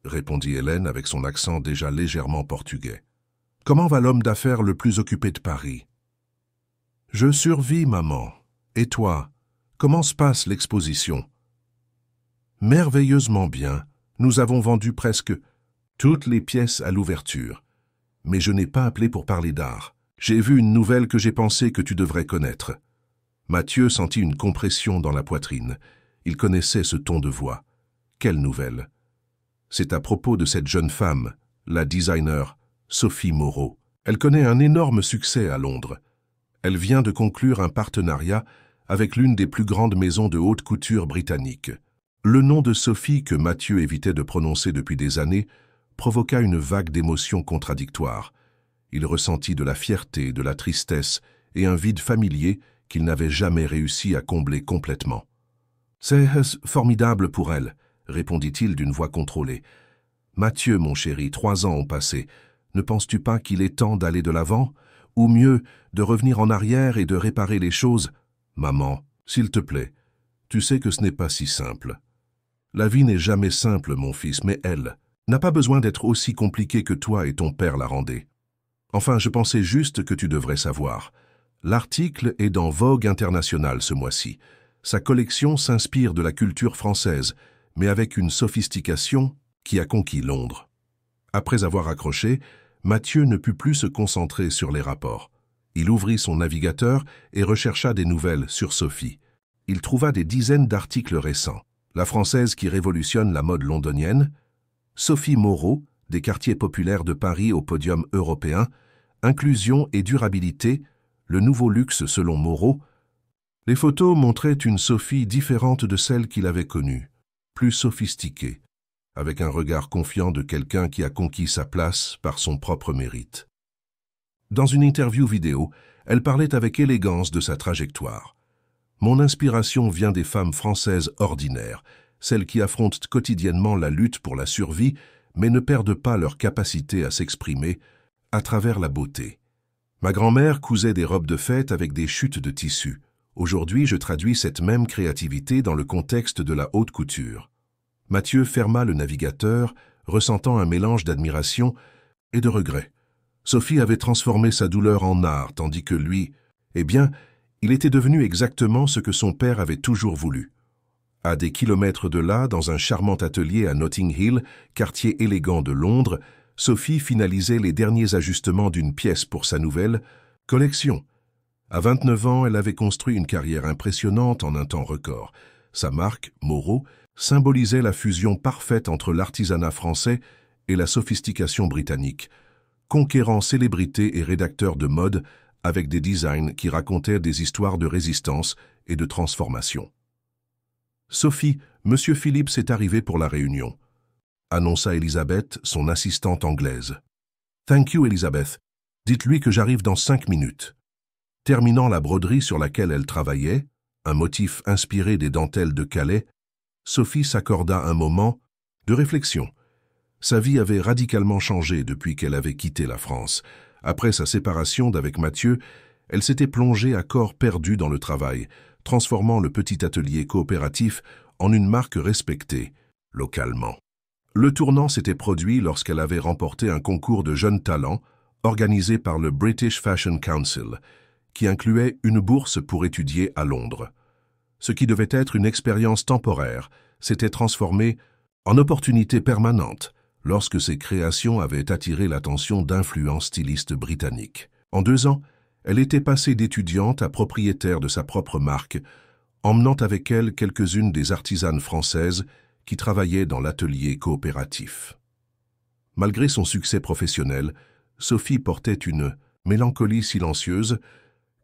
répondit Hélène avec son accent déjà légèrement portugais. « Comment va l'homme d'affaires le plus occupé de Paris ?»« Je survis, maman. Et toi, comment se passe l'exposition ?»« Merveilleusement bien. Nous avons vendu presque toutes les pièces à l'ouverture. Mais je n'ai pas appelé pour parler d'art. J'ai vu une nouvelle que j'ai pensé que tu devrais connaître. » Mathieu sentit une compression dans la poitrine. Il connaissait ce ton de voix. Quelle nouvelle? C'est à propos de cette jeune femme, la designer Sophie Moreau. Elle connaît un énorme succès à Londres. Elle vient de conclure un partenariat avec l'une des plus grandes maisons de haute couture britanniques. Le nom de Sophie, que Mathieu évitait de prononcer depuis des années, provoqua une vague d'émotions contradictoires. Il ressentit de la fierté, de la tristesse et un vide familier qu'il n'avait jamais réussi à combler complètement. « C'est formidable pour elle », répondit-il d'une voix contrôlée. « Mathieu, mon chéri, 3 ans ont passé. Ne penses-tu pas qu'il est temps d'aller de l'avant? Ou mieux, de revenir en arrière et de réparer les choses? Maman, s'il te plaît, tu sais que ce n'est pas si simple. La vie n'est jamais simple, mon fils, mais elle n'a pas besoin d'être aussi compliquée que toi et ton père la rendaient. Enfin, je pensais juste que tu devrais savoir. L'article est dans Vogue International ce mois-ci. Sa collection s'inspire de la culture française, mais avec une sophistication qui a conquis Londres. » Après avoir accroché, Mathieu ne put plus se concentrer sur les rapports. Il ouvrit son navigateur et rechercha des nouvelles sur Sophie. Il trouva des dizaines d'articles récents. La Française qui révolutionne la mode londonienne, Sophie Moreau, des quartiers populaires de Paris au podium européen, inclusion et durabilité, le nouveau luxe selon Moreau, Les photos montraient une Sophie différente de celle qu'il avait connue, plus sophistiquée, avec un regard confiant de quelqu'un qui a conquis sa place par son propre mérite. Dans une interview vidéo, elle parlait avec élégance de sa trajectoire. « Mon inspiration vient des femmes françaises ordinaires, celles qui affrontent quotidiennement la lutte pour la survie, mais ne perdent pas leur capacité à s'exprimer à travers la beauté. Ma grand-mère cousait des robes de fête avec des chutes de tissu. Aujourd'hui, je traduis cette même créativité dans le contexte de la haute couture. » Mathieu ferma le navigateur, ressentant un mélange d'admiration et de regret. Sophie avait transformé sa douleur en art, tandis que lui, eh bien, il était devenu exactement ce que son père avait toujours voulu. À des kilomètres de là, dans un charmant atelier à Notting Hill, quartier élégant de Londres, Sophie finalisait les derniers ajustements d'une pièce pour sa nouvelle collection. À 29 ans, elle avait construit une carrière impressionnante en un temps record. Sa marque, Moreau, symbolisait la fusion parfaite entre l'artisanat français et la sophistication britannique, conquérant célébrités et rédacteurs de mode avec des designs qui racontaient des histoires de résistance et de transformation. « Sophie, Monsieur Phillips est arrivé pour la réunion », annonça Elizabeth, son assistante anglaise. « Thank you, Elizabeth. Dites-lui que j'arrive dans 5 minutes. » Terminant la broderie sur laquelle elle travaillait, un motif inspiré des dentelles de Calais, Sophie s'accorda un moment de réflexion. Sa vie avait radicalement changé depuis qu'elle avait quitté la France. Après sa séparation d'avec Mathieu, elle s'était plongée à corps perdu dans le travail, transformant le petit atelier coopératif en une marque respectée, localement. Le tournant s'était produit lorsqu'elle avait remporté un concours de jeunes talents organisé par le British Fashion Council, qui incluait une bourse pour étudier à Londres. Ce qui devait être une expérience temporaire s'était transformé en opportunité permanente lorsque ses créations avaient attiré l'attention d'influents stylistes britanniques. En 2 ans, elle était passée d'étudiante à propriétaire de sa propre marque, emmenant avec elle quelques-unes des artisanes françaises qui travaillaient dans l'atelier coopératif. Malgré son succès professionnel, Sophie portait une mélancolie silencieuse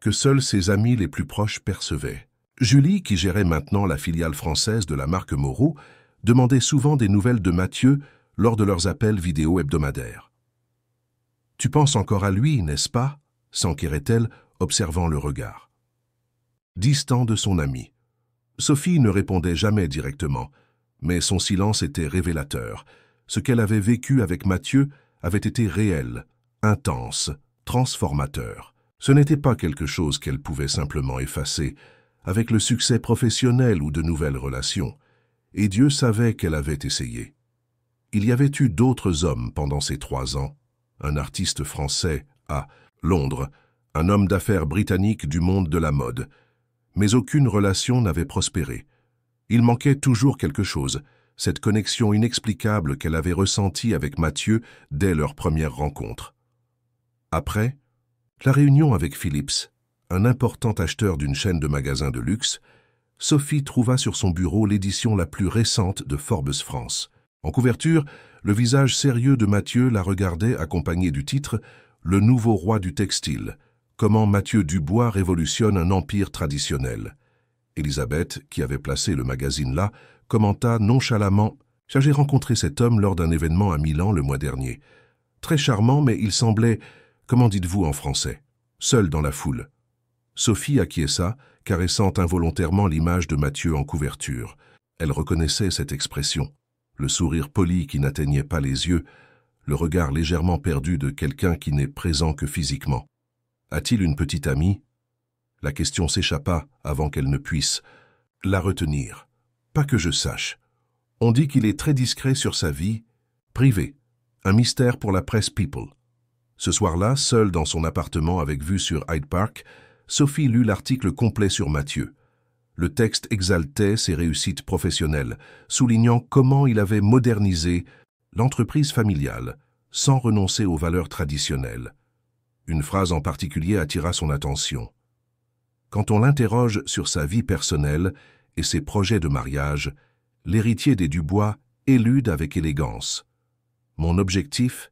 que seuls ses amis les plus proches percevaient. Julie, qui gérait maintenant la filiale française de la marque Moreau, demandait souvent des nouvelles de Mathieu lors de leurs appels vidéo hebdomadaires. « Tu penses encore à lui, n'est-ce pas ?» s'enquérait-elle, observant le regard. Distant de son ami. Sophie ne répondait jamais directement, mais son silence était révélateur. Ce qu'elle avait vécu avec Mathieu avait été réel, intense, transformateur. Ce n'était pas quelque chose qu'elle pouvait simplement effacer, avec le succès professionnel ou de nouvelles relations, et Dieu savait qu'elle avait essayé. Il y avait eu d'autres hommes pendant ces 3 ans, un artiste français à Londres, un homme d'affaires britannique du monde de la mode, mais aucune relation n'avait prospéré. Il manquait toujours quelque chose, cette connexion inexplicable qu'elle avait ressentie avec Mathieu dès leur première rencontre. Après, la réunion avec Phillips, un important acheteur d'une chaîne de magasins de luxe, Sophie trouva sur son bureau l'édition la plus récente de Forbes France. En couverture, le visage sérieux de Mathieu la regardait accompagné du titre « Le nouveau roi du textile », comment Mathieu Dubois révolutionne un empire traditionnel. Elisabeth, qui avait placé le magazine là, commenta nonchalamment « J'ai rencontré cet homme lors d'un événement à Milan le mois dernier. Très charmant, mais il semblait, comment dites-vous en français, seul dans la foule. » Sophie acquiesça, caressant involontairement l'image de Mathieu en couverture. Elle reconnaissait cette expression, le sourire poli qui n'atteignait pas les yeux, le regard légèrement perdu de quelqu'un qui n'est présent que physiquement. A-t-il une petite amie? La question s'échappa avant qu'elle ne puisse la retenir. Pas que je sache. On dit qu'il est très discret sur sa vie privée, un mystère pour la presse People. Ce soir-là, seule dans son appartement avec vue sur Hyde Park, Sophie lut l'article complet sur Mathieu. Le texte exaltait ses réussites professionnelles, soulignant comment il avait modernisé l'entreprise familiale, sans renoncer aux valeurs traditionnelles. Une phrase en particulier attira son attention. Quand on l'interroge sur sa vie personnelle et ses projets de mariage, l'héritier des Dubois élude avec élégance. « Mon objectif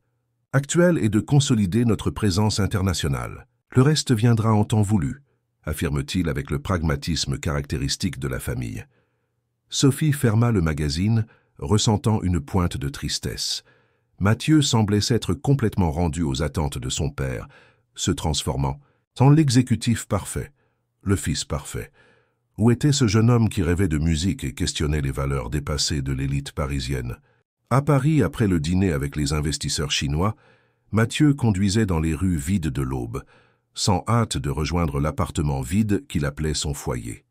actuel est de consolider notre présence internationale. Le reste viendra en temps voulu. affirme-t-il avec le pragmatisme caractéristique de la famille. Sophie ferma le magazine, ressentant une pointe de tristesse. Mathieu semblait s'être complètement rendu aux attentes de son père, se transformant en l'exécutif parfait, le fils parfait. Où était ce jeune homme qui rêvait de musique et questionnait les valeurs dépassées de l'élite parisienne? À Paris, après le dîner avec les investisseurs chinois, Mathieu conduisait dans les rues vides de l'Aube, sans hâte de rejoindre l'appartement vide qu'il appelait son foyer.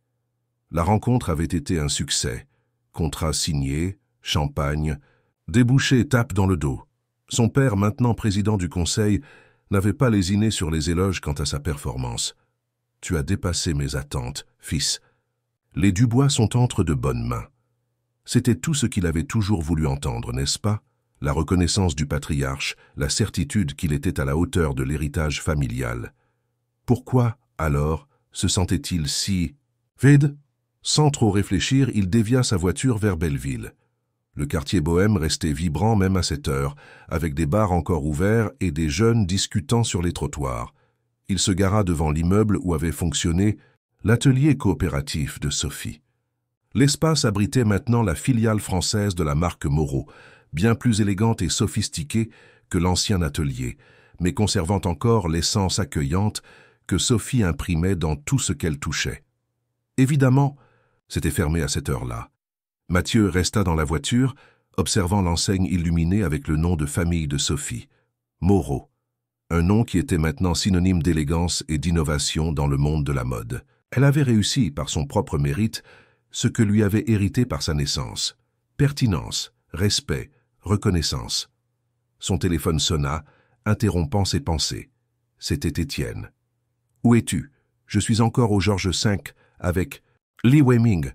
La rencontre avait été un succès. Contrat signé, champagne, débouché tape dans le dos. Son père, maintenant président du conseil, n'avait pas lésiné sur les éloges quant à sa performance. « Tu as dépassé mes attentes, fils. Les Dubois sont entre de bonnes mains. » C'était tout ce qu'il avait toujours voulu entendre, n'est-ce pas? La reconnaissance du patriarche, la certitude qu'il était à la hauteur de l'héritage familial. Pourquoi, alors, se sentait-il si vide? Sans trop réfléchir, il dévia sa voiture vers Belleville. Le quartier bohème restait vibrant même à cette heure, avec des bars encore ouverts et des jeunes discutant sur les trottoirs. Il se gara devant l'immeuble où avait fonctionné l'atelier coopératif de Sophie. L'espace abritait maintenant la filiale française de la marque Moreau, bien plus élégante et sophistiquée que l'ancien atelier, mais conservant encore l'essence accueillante que Sophie imprimait dans tout ce qu'elle touchait. Évidemment, c'était fermé à cette heure-là. Mathieu resta dans la voiture, observant l'enseigne illuminée avec le nom de famille de Sophie, Moreau, un nom qui était maintenant synonyme d'élégance et d'innovation dans le monde de la mode. Elle avait réussi, par son propre mérite, ce que lui avait hérité par sa naissance. Pertinence, respect, reconnaissance. Son téléphone sonna, interrompant ses pensées. C'était Étienne. « Où es-tu? Je suis encore au Georges V avec Li Weiming.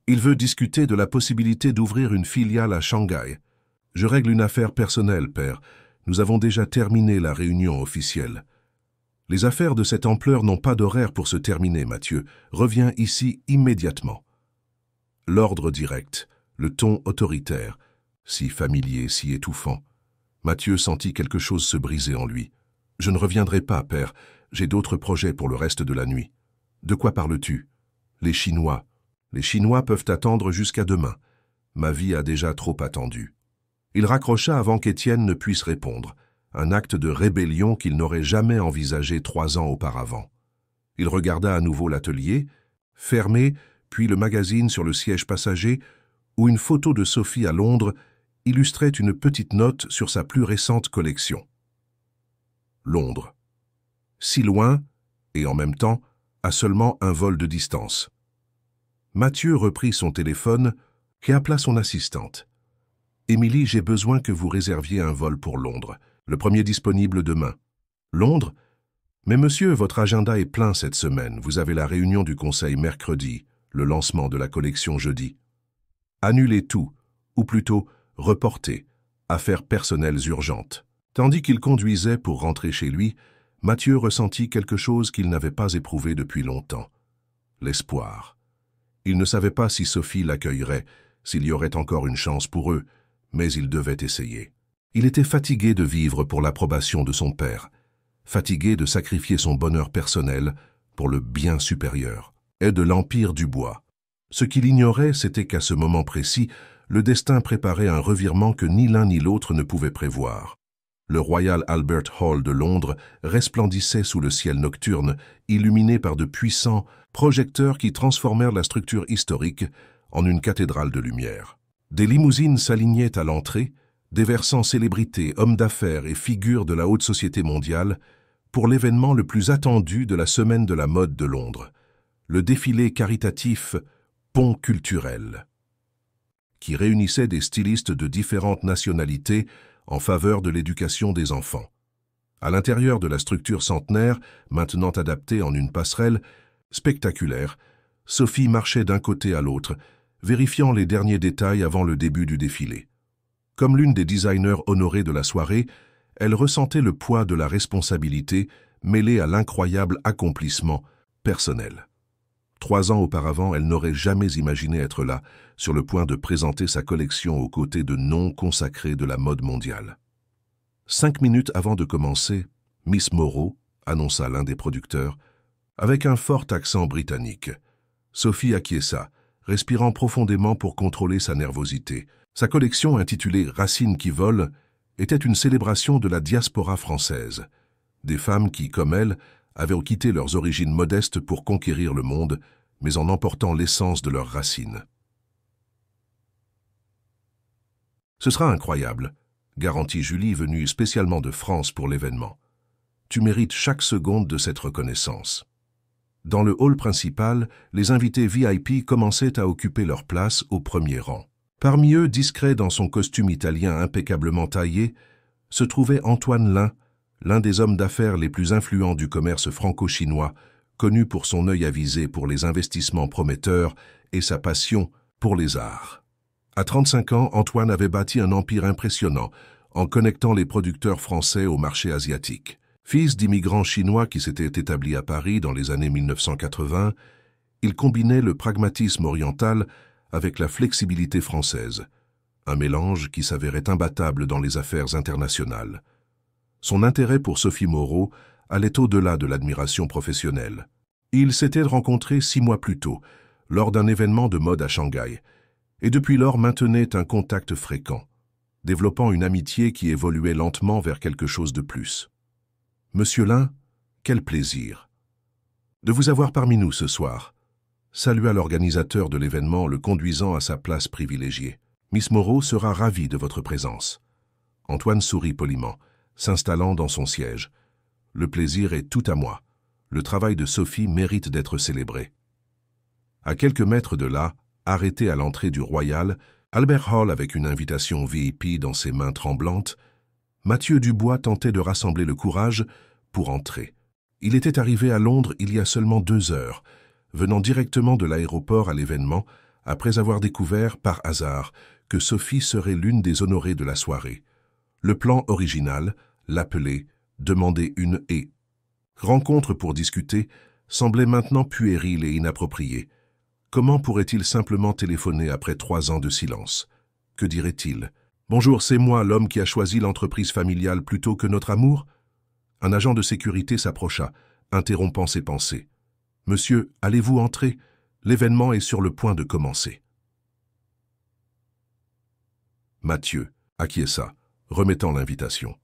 Il veut discuter de la possibilité d'ouvrir une filiale à Shanghai. Je règle une affaire personnelle, père. Nous avons déjà terminé la réunion officielle. » Les affaires de cette ampleur n'ont pas d'horaire pour se terminer, Mathieu. Reviens ici immédiatement. L'ordre direct, le ton autoritaire, si familier, si étouffant. Mathieu sentit quelque chose se briser en lui. « Je ne reviendrai pas, père. J'ai d'autres projets pour le reste de la nuit. »« De quoi parles-tu ?»« Les Chinois. Les Chinois peuvent attendre jusqu'à demain. Ma vie a déjà trop attendu. » Il raccrocha avant qu'Étienne ne puisse répondre, un acte de rébellion qu'il n'aurait jamais envisagé 3 ans auparavant. Il regarda à nouveau l'atelier, fermé, puis le magazine sur le siège passager, où une photo de Sophie à Londres illustrait une petite note sur sa plus récente collection. Londres. Si loin, et en même temps, à seulement un vol de distance. Mathieu reprit son téléphone et appela son assistante. « Émilie, j'ai besoin que vous réserviez un vol pour Londres. Le premier disponible demain. »« Londres? Mais monsieur, votre agenda est plein cette semaine. Vous avez la réunion du conseil mercredi, le lancement de la collection jeudi. »« Annulez tout, ou plutôt reportez, affaires personnelles urgentes. » Tandis qu'il conduisait pour rentrer chez lui, Mathieu ressentit quelque chose qu'il n'avait pas éprouvé depuis longtemps. L'espoir. Il ne savait pas si Sophie l'accueillerait, s'il y aurait encore une chance pour eux, mais il devait essayer. Il était fatigué de vivre pour l'approbation de son père, fatigué de sacrifier son bonheur personnel pour le bien supérieur, et de l'empire Dubois. Ce qu'il ignorait, c'était qu'à ce moment précis, le destin préparait un revirement que ni l'un ni l'autre ne pouvait prévoir. Le Royal Albert Hall de Londres resplendissait sous le ciel nocturne, illuminé par de puissants projecteurs qui transformèrent la structure historique en une cathédrale de lumière. Des limousines s'alignaient à l'entrée, déversant célébrités, hommes d'affaires et figures de la haute société mondiale pour l'événement le plus attendu de la semaine de la mode de Londres, le défilé caritatif Pont culturel, qui réunissait des stylistes de différentes nationalités en faveur de l'éducation des enfants. À l'intérieur de la structure centenaire, maintenant adaptée en une passerelle spectaculaire, Sophie marchait d'un côté à l'autre, vérifiant les derniers détails avant le début du défilé. Comme l'une des designers honorés de la soirée, elle ressentait le poids de la responsabilité mêlée à l'incroyable accomplissement personnel. 3 ans auparavant, elle n'aurait jamais imaginé être là, sur le point de présenter sa collection aux côtés de noms consacrés de la mode mondiale. 5 minutes avant de commencer, Miss Moreau, annonça l'un des producteurs, avec un fort accent britannique. Sophie acquiesça, respirant profondément pour contrôler sa nervosité. Sa collection intitulée « Racines qui volent » était une célébration de la diaspora française. Des femmes qui, comme elle, avaient quitté leurs origines modestes pour conquérir le monde, mais en emportant l'essence de leurs racines. « Ce sera incroyable », garantit Julie venue spécialement de France pour l'événement. « Tu mérites chaque seconde de cette reconnaissance. » Dans le hall principal, les invités VIP commençaient à occuper leur place au premier rang. Parmi eux, discret dans son costume italien impeccablement taillé, se trouvait Antoine Lin, l'un des hommes d'affaires les plus influents du commerce franco-chinois, connu pour son œil avisé pour les investissements prometteurs et sa passion pour les arts. À 35 ans, Antoine avait bâti un empire impressionnant en connectant les producteurs français au marché asiatique. Fils d'immigrants chinois qui s'étaient établis à Paris dans les années 1980, il combinait le pragmatisme oriental avec la flexibilité française, un mélange qui s'avérait imbattable dans les affaires internationales. Son intérêt pour Sophie Moreau allait au-delà de l'admiration professionnelle. Ils s'étaient rencontrés 6 mois plus tôt, lors d'un événement de mode à Shanghai, et depuis lors maintenaient un contact fréquent, développant une amitié qui évoluait lentement vers quelque chose de plus. « Monsieur Lin, quel plaisir de vous avoir parmi nous ce soir », salua l'organisateur de l'événement, le conduisant à sa place privilégiée. « Miss Moreau sera ravie de votre présence. » Antoine sourit poliment, s'installant dans son siège. « Le plaisir est tout à moi. Le travail de Sophie mérite d'être célébré. » À quelques mètres de là, arrêté à l'entrée du Royal, Albert Hall avec une invitation VIP dans ses mains tremblantes, Mathieu Dubois tentait de rassembler le courage pour entrer. Il était arrivé à Londres il y a seulement 2 heures, venant directement de l'aéroport à l'événement, après avoir découvert, par hasard, que Sophie serait l'une des honorées de la soirée. Le plan original, l'appeler, demander une rencontre pour discuter, semblait maintenant puéril et inapproprié. Comment pourrait-il simplement téléphoner après 3 ans de silence? Que dirait-il? « Bonjour, c'est moi, l'homme qui a choisi l'entreprise familiale plutôt que notre amour ?» Un agent de sécurité s'approcha, interrompant ses pensées. « Monsieur, allez-vous entrer? L'événement est sur le point de commencer. » Mathieu acquiesça, remettant l'invitation.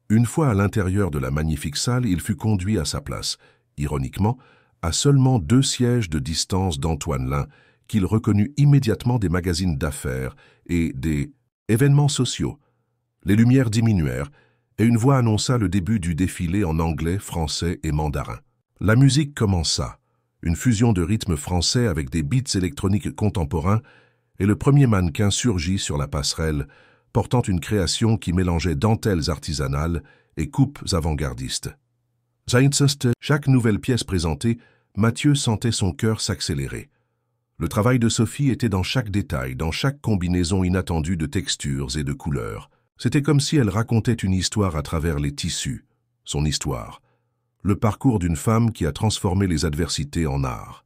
Une fois à l'intérieur de la magnifique salle, il fut conduit à sa place, ironiquement, à seulement 2 sièges de distance d'Antoine Lin, qu'il reconnut immédiatement des magazines d'affaires et des événements sociaux. Les lumières diminuèrent et une voix annonça le début du défilé en anglais, français et mandarin. La musique commença, une fusion de rythmes français avec des beats électroniques contemporains, et le premier mannequin surgit sur la passerelle, portant une création qui mélangeait dentelles artisanales et coupes avant-gardistes. Chaque nouvelle pièce présentée, Mathieu sentait son cœur s'accélérer. Le travail de Sophie était dans chaque détail, dans chaque combinaison inattendue de textures et de couleurs. C'était comme si elle racontait une histoire à travers les tissus, son histoire, le parcours d'une femme qui a transformé les adversités en art.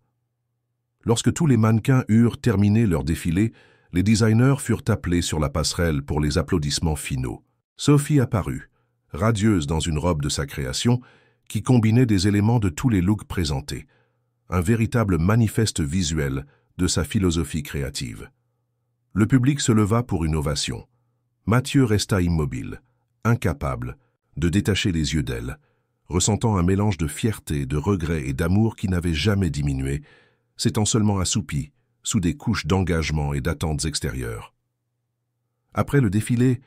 Lorsque tous les mannequins eurent terminé leur défilé, les designers furent appelés sur la passerelle pour les applaudissements finaux. Sophie apparut, radieuse dans une robe de sa création, qui combinait des éléments de tous les looks présentés, un véritable manifeste visuel de sa philosophie créative. Le public se leva pour une ovation. Mathieu resta immobile, incapable de détacher les yeux d'elle, ressentant un mélange de fierté, de regret et d'amour qui n'avait jamais diminué, s'étant seulement assoupi sous des couches d'engagement et d'attentes extérieures. Après le défilé,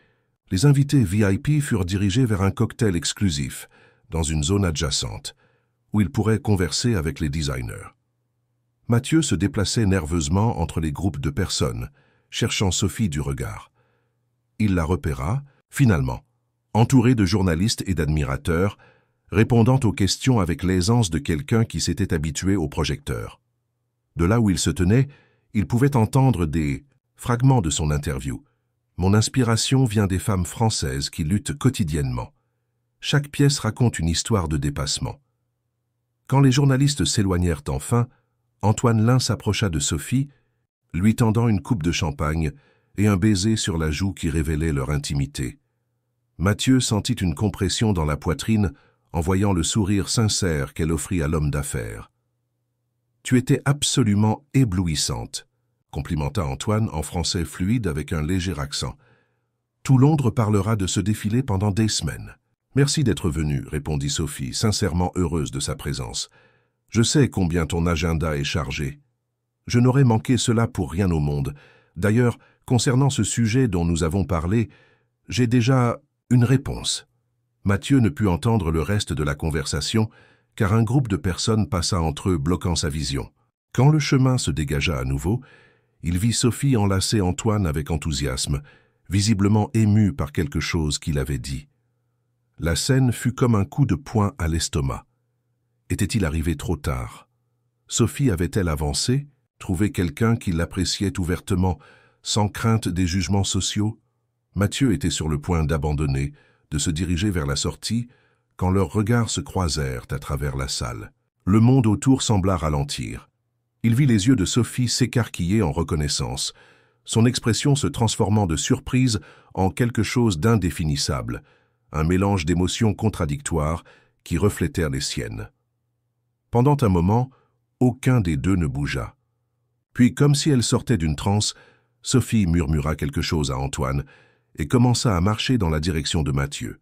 les invités VIP furent dirigés vers un cocktail exclusif, dans une zone adjacente, où ils pourraient converser avec les designers. Mathieu se déplaçait nerveusement entre les groupes de personnes, cherchant Sophie du regard. Il la repéra, finalement, entourée de journalistes et d'admirateurs, répondant aux questions avec l'aisance de quelqu'un qui s'était habitué au projecteur. De là où il se tenait, il pouvait entendre des fragments de son interview. « Mon inspiration vient des femmes françaises qui luttent quotidiennement. Chaque pièce raconte une histoire de dépassement. » Quand les journalistes s'éloignèrent enfin, Antoine Lin s'approcha de Sophie, lui tendant une coupe de champagne et un baiser sur la joue qui révélait leur intimité. Mathieu sentit une compression dans la poitrine en voyant le sourire sincère qu'elle offrit à l'homme d'affaires. « Tu étais absolument éblouissante », complimenta Antoine en français fluide avec un léger accent. « Tout Londres parlera de ce défilé pendant des semaines. »« Merci d'être venue, » répondit Sophie, sincèrement heureuse de sa présence. « Je sais combien ton agenda est chargé. Je n'aurais manqué cela pour rien au monde. D'ailleurs, concernant ce sujet dont nous avons parlé, j'ai déjà une réponse. » Mathieu ne put entendre le reste de la conversation, car un groupe de personnes passa entre eux, bloquant sa vision. Quand le chemin se dégagea à nouveau, il vit Sophie enlacer Antoine avec enthousiasme, visiblement émue par quelque chose qu'il avait dit. La scène fut comme un coup de poing à l'estomac. Était-il arrivé trop tard? Sophie avait-elle avancé, trouvé quelqu'un qui l'appréciait ouvertement, sans crainte des jugements sociaux? Mathieu était sur le point d'abandonner, de se diriger vers la sortie, quand leurs regards se croisèrent à travers la salle. Le monde autour sembla ralentir. Il vit les yeux de Sophie s'écarquiller en reconnaissance, son expression se transformant de surprise en quelque chose d'indéfinissable, un mélange d'émotions contradictoires qui reflétèrent les siennes. Pendant un moment, aucun des deux ne bougea. Puis, comme si elle sortait d'une transe, Sophie murmura quelque chose à Antoine et commença à marcher dans la direction de Mathieu.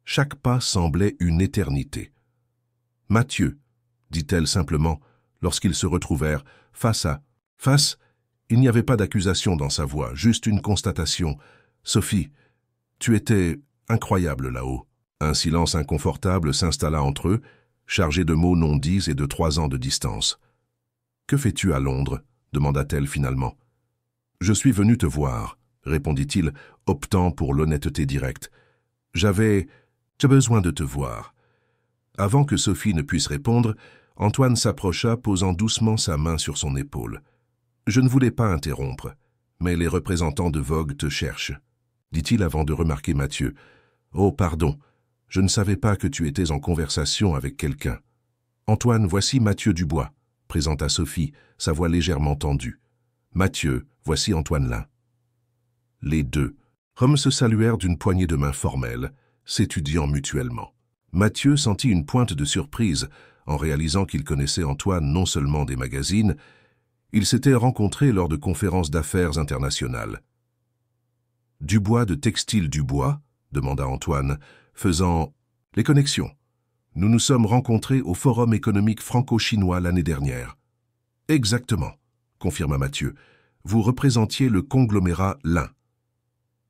Chaque pas semblait une éternité. « Mathieu », dit-elle simplement, lorsqu'ils se retrouvèrent face à face. Il n'y avait pas d'accusation dans sa voix, juste une constatation. « Sophie, tu étais incroyable là-haut. » Un silence inconfortable s'installa entre eux, chargé de mots non dits et de 3 ans de distance. « Que fais-tu à Londres » demanda-t-elle finalement. « Je suis venu te voir », répondit-il, optant pour l'honnêteté directe. « J'ai besoin de te voir. » Avant que Sophie ne puisse répondre, Antoine s'approcha, posant doucement sa main sur son épaule. « Je ne voulais pas interrompre, mais les représentants de Vogue te cherchent, » dit-il avant de remarquer Mathieu. « Oh, pardon, je ne savais pas que tu étais en conversation avec quelqu'un. »« Antoine, voici Mathieu Dubois, » présenta Sophie, sa voix légèrement tendue. « Mathieu, voici Antoine Lin. » Les deux hommes se saluèrent d'une poignée de main formelle, s'étudiant mutuellement. Mathieu sentit une pointe de surprise en réalisant qu'il connaissait Antoine non seulement des magazines, ils s'étaient rencontrés lors de conférences d'affaires internationales. « Dubois de Textile Dubois ?» demanda Antoine, faisant « les connexions. Nous nous sommes rencontrés au Forum économique franco-chinois l'année dernière. »« Exactement, » confirma Mathieu. « Vous représentiez le conglomérat Lin. »«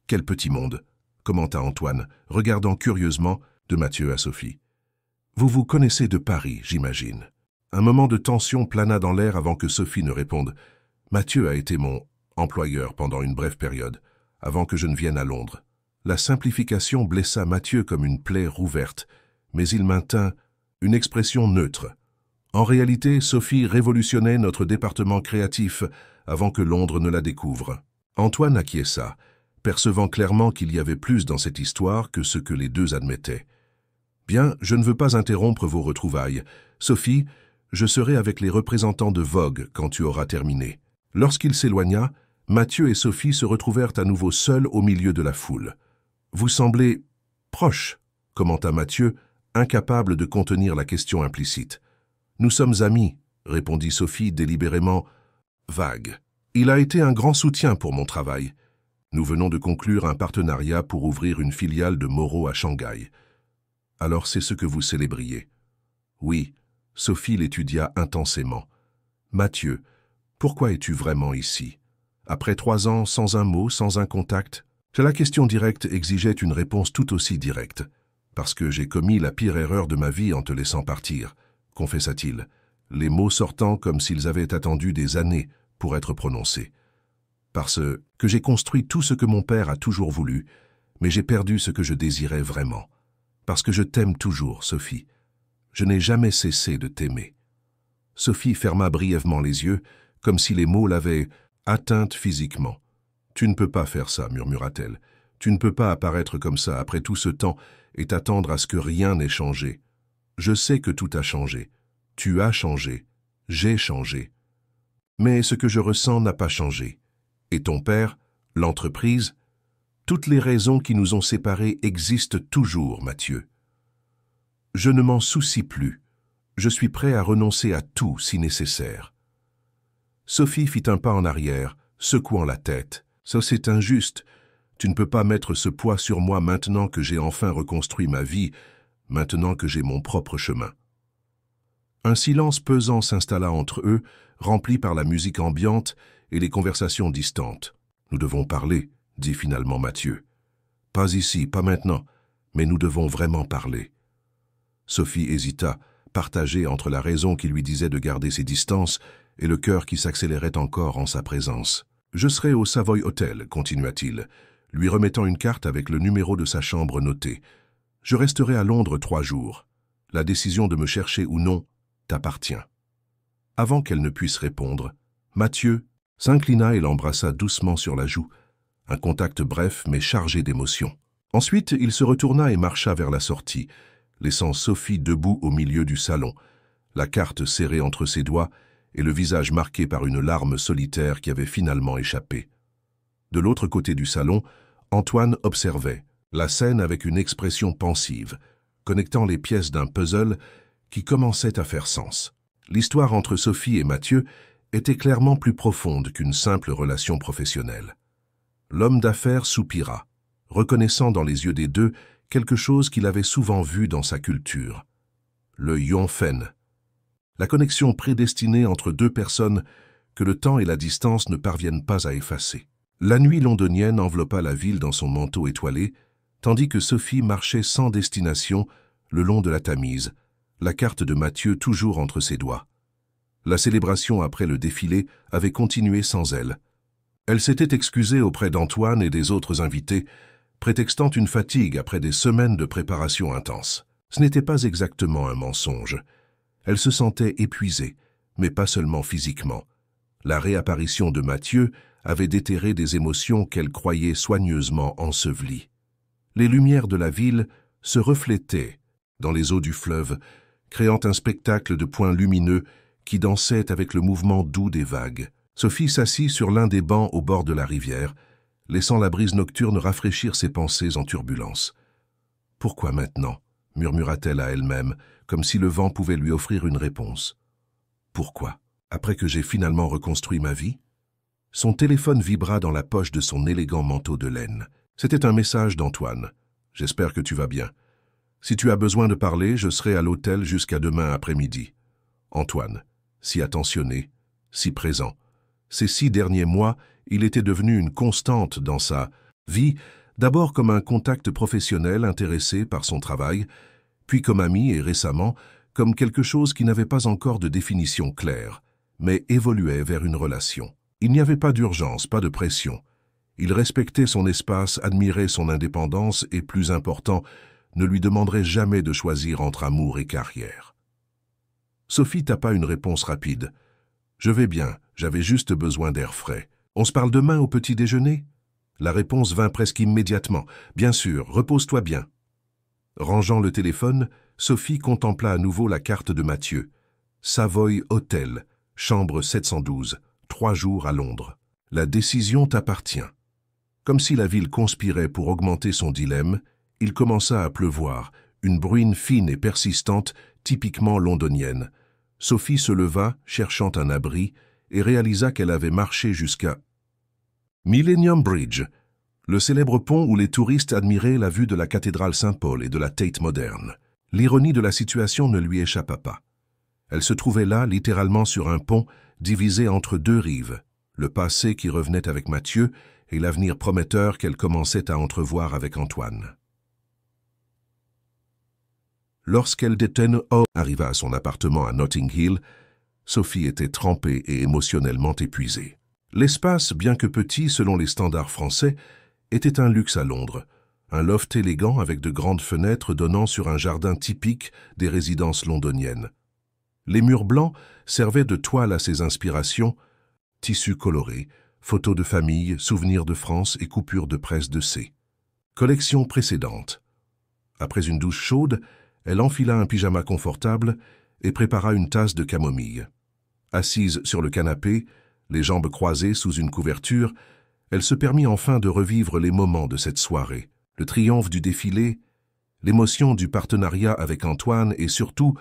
Quel petit monde !» commenta Antoine, regardant curieusement de Mathieu à Sophie. « Vous vous connaissez de Paris, j'imagine. » Un moment de tension plana dans l'air avant que Sophie ne réponde. « Mathieu a été mon employeur pendant une brève période, avant que je ne vienne à Londres. » La simplification blessa Mathieu comme une plaie rouverte, mais il maintint une expression neutre. En réalité, Sophie révolutionnait notre département créatif avant que Londres ne la découvre. Antoine acquiesça, percevant clairement qu'il y avait plus dans cette histoire que ce que les deux admettaient. « Bien, je ne veux pas interrompre vos retrouvailles. Sophie, je serai avec les représentants de Vogue quand tu auras terminé. » Lorsqu'il s'éloigna, Mathieu et Sophie se retrouvèrent à nouveau seuls au milieu de la foule. « Vous semblez proches, » commenta Mathieu, incapable de contenir la question implicite. « Nous sommes amis, » répondit Sophie délibérément vague. « Il a été un grand soutien pour mon travail. Nous venons de conclure un partenariat pour ouvrir une filiale de Moreau à Shanghai. Alors c'est ce que vous célébriez. » Oui, Sophie l'étudia intensément. « Mathieu, pourquoi es-tu vraiment ici? Après 3 ans, sans un mot, sans un contact ?» La question directe exigeait une réponse tout aussi directe. « Parce que j'ai commis la pire erreur de ma vie en te laissant partir », confessa-t-il, les mots sortant comme s'ils avaient attendu des années pour être prononcés. « Parce que j'ai construit tout ce que mon père a toujours voulu, mais j'ai perdu ce que je désirais vraiment. Parce que je t'aime toujours, Sophie. Je n'ai jamais cessé de t'aimer. » Sophie ferma brièvement les yeux, comme si les mots l'avaient atteinte physiquement. « Tu ne peux pas faire ça, » murmura-t-elle. « Tu ne peux pas apparaître comme ça après tout ce temps et t'attendre à ce que rien n'ait changé. Je sais que tout a changé. Tu as changé. J'ai changé. Mais ce que je ressens n'a pas changé. Et ton père, l'entreprise, toutes les raisons qui nous ont séparés existent toujours, Mathieu. » Je ne m'en soucie plus. Je suis prêt à renoncer à tout si nécessaire. Sophie fit un pas en arrière, secouant la tête. Ça, c'est injuste. Tu ne peux pas mettre ce poids sur moi maintenant que j'ai enfin reconstruit ma vie, maintenant que j'ai mon propre chemin. Un silence pesant s'installa entre eux, rempli par la musique ambiante et les conversations distantes. « Nous devons parler », dit finalement Mathieu. « Pas ici, pas maintenant, mais nous devons vraiment parler. » Sophie hésita, partagée entre la raison qui lui disait de garder ses distances et le cœur qui s'accélérait encore en sa présence. « Je serai au Savoy Hotel », continua-t-il, lui remettant une carte avec le numéro de sa chambre notée. « Je resterai à Londres 3 jours. La décision de me chercher ou non t'appartient. » Avant qu'elle ne puisse répondre, Mathieu s'inclina et l'embrassa doucement sur la joue, un contact bref mais chargé d'émotion. Ensuite, il se retourna et marcha vers la sortie, laissant Sophie debout au milieu du salon, la carte serrée entre ses doigts et le visage marqué par une larme solitaire qui avait finalement échappé. De l'autre côté du salon, Antoine observait la scène avec une expression pensive, connectant les pièces d'un puzzle qui commençait à faire sens. L'histoire entre Sophie et Mathieu était clairement plus profonde qu'une simple relation professionnelle. L'homme d'affaires soupira, reconnaissant dans les yeux des deux quelque chose qu'il avait souvent vu dans sa culture. Le Yonfen, la connexion prédestinée entre deux personnes que le temps et la distance ne parviennent pas à effacer. La nuit londonienne enveloppa la ville dans son manteau étoilé, tandis que Sophie marchait sans destination le long de la Tamise, la carte de Mathieu toujours entre ses doigts. La célébration après le défilé avait continué sans elle. Elle s'était excusée auprès d'Antoine et des autres invités, prétextant une fatigue après des semaines de préparation intense. Ce n'était pas exactement un mensonge. Elle se sentait épuisée, mais pas seulement physiquement. La réapparition de Mathieu avait déterré des émotions qu'elle croyait soigneusement ensevelies. Les lumières de la ville se reflétaient dans les eaux du fleuve, créant un spectacle de points lumineux qui dansaient avec le mouvement doux des vagues. Sophie s'assit sur l'un des bancs au bord de la rivière, laissant la brise nocturne rafraîchir ses pensées en turbulence. « Pourquoi maintenant ?» murmura-t-elle à elle-même, comme si le vent pouvait lui offrir une réponse. « Pourquoi, après que j'ai finalement reconstruit ma vie ?» Son téléphone vibra dans la poche de son élégant manteau de laine. C'était un message d'Antoine. « J'espère que tu vas bien. Si tu as besoin de parler, je serai à l'hôtel jusqu'à demain après-midi. » Antoine, si attentionné, si présent. Ces 6 derniers mois, il était devenu une constante dans sa vie, d'abord comme un contact professionnel intéressé par son travail, puis comme ami et récemment comme quelque chose qui n'avait pas encore de définition claire, mais évoluait vers une relation. Il n'y avait pas d'urgence, pas de pression. Il respectait son espace, admirait son indépendance et, plus important, ne lui demanderait jamais de choisir entre amour et carrière. Sophie tapa une réponse rapide. « Je vais bien, j'avais juste besoin d'air frais. On se parle demain au petit déjeuner ?» La réponse vint presque immédiatement. « Bien sûr, repose-toi bien. » Rangeant le téléphone, Sophie contempla à nouveau la carte de Mathieu. Savoy Hotel, chambre 712, 3 jours à Londres. La décision t'appartient. Comme si la ville conspirait pour augmenter son dilemme, il commença à pleuvoir, une bruine fine et persistante, typiquement londonienne. Sophie se leva, cherchant un abri, et réalisa qu'elle avait marché jusqu'à Millennium Bridge, le célèbre pont où les touristes admiraient la vue de la cathédrale Saint-Paul et de la Tate moderne. L'ironie de la situation ne lui échappa pas. Elle se trouvait là, littéralement sur un pont, divisé entre 2 rives, le passé qui revenait avec Mathieu et l'avenir prometteur qu'elle commençait à entrevoir avec Antoine. Lorsqu'elle arriva à son appartement à Notting Hill, Sophie était trempée et émotionnellement épuisée. L'espace, bien que petit selon les standards français, était un luxe à Londres, un loft élégant avec de grandes fenêtres donnant sur un jardin typique des résidences londoniennes. Les murs blancs servaient de toile à ses inspirations, tissus colorés, photos de famille, souvenirs de France et coupures de presse de C. Collection précédente. Après une douche chaude, elle enfila un pyjama confortable et prépara une tasse de camomille. Assise sur le canapé, les jambes croisées sous une couverture, elle se permit enfin de revivre les moments de cette soirée, le triomphe du défilé l'émotion du partenariat avec Antoine et surtout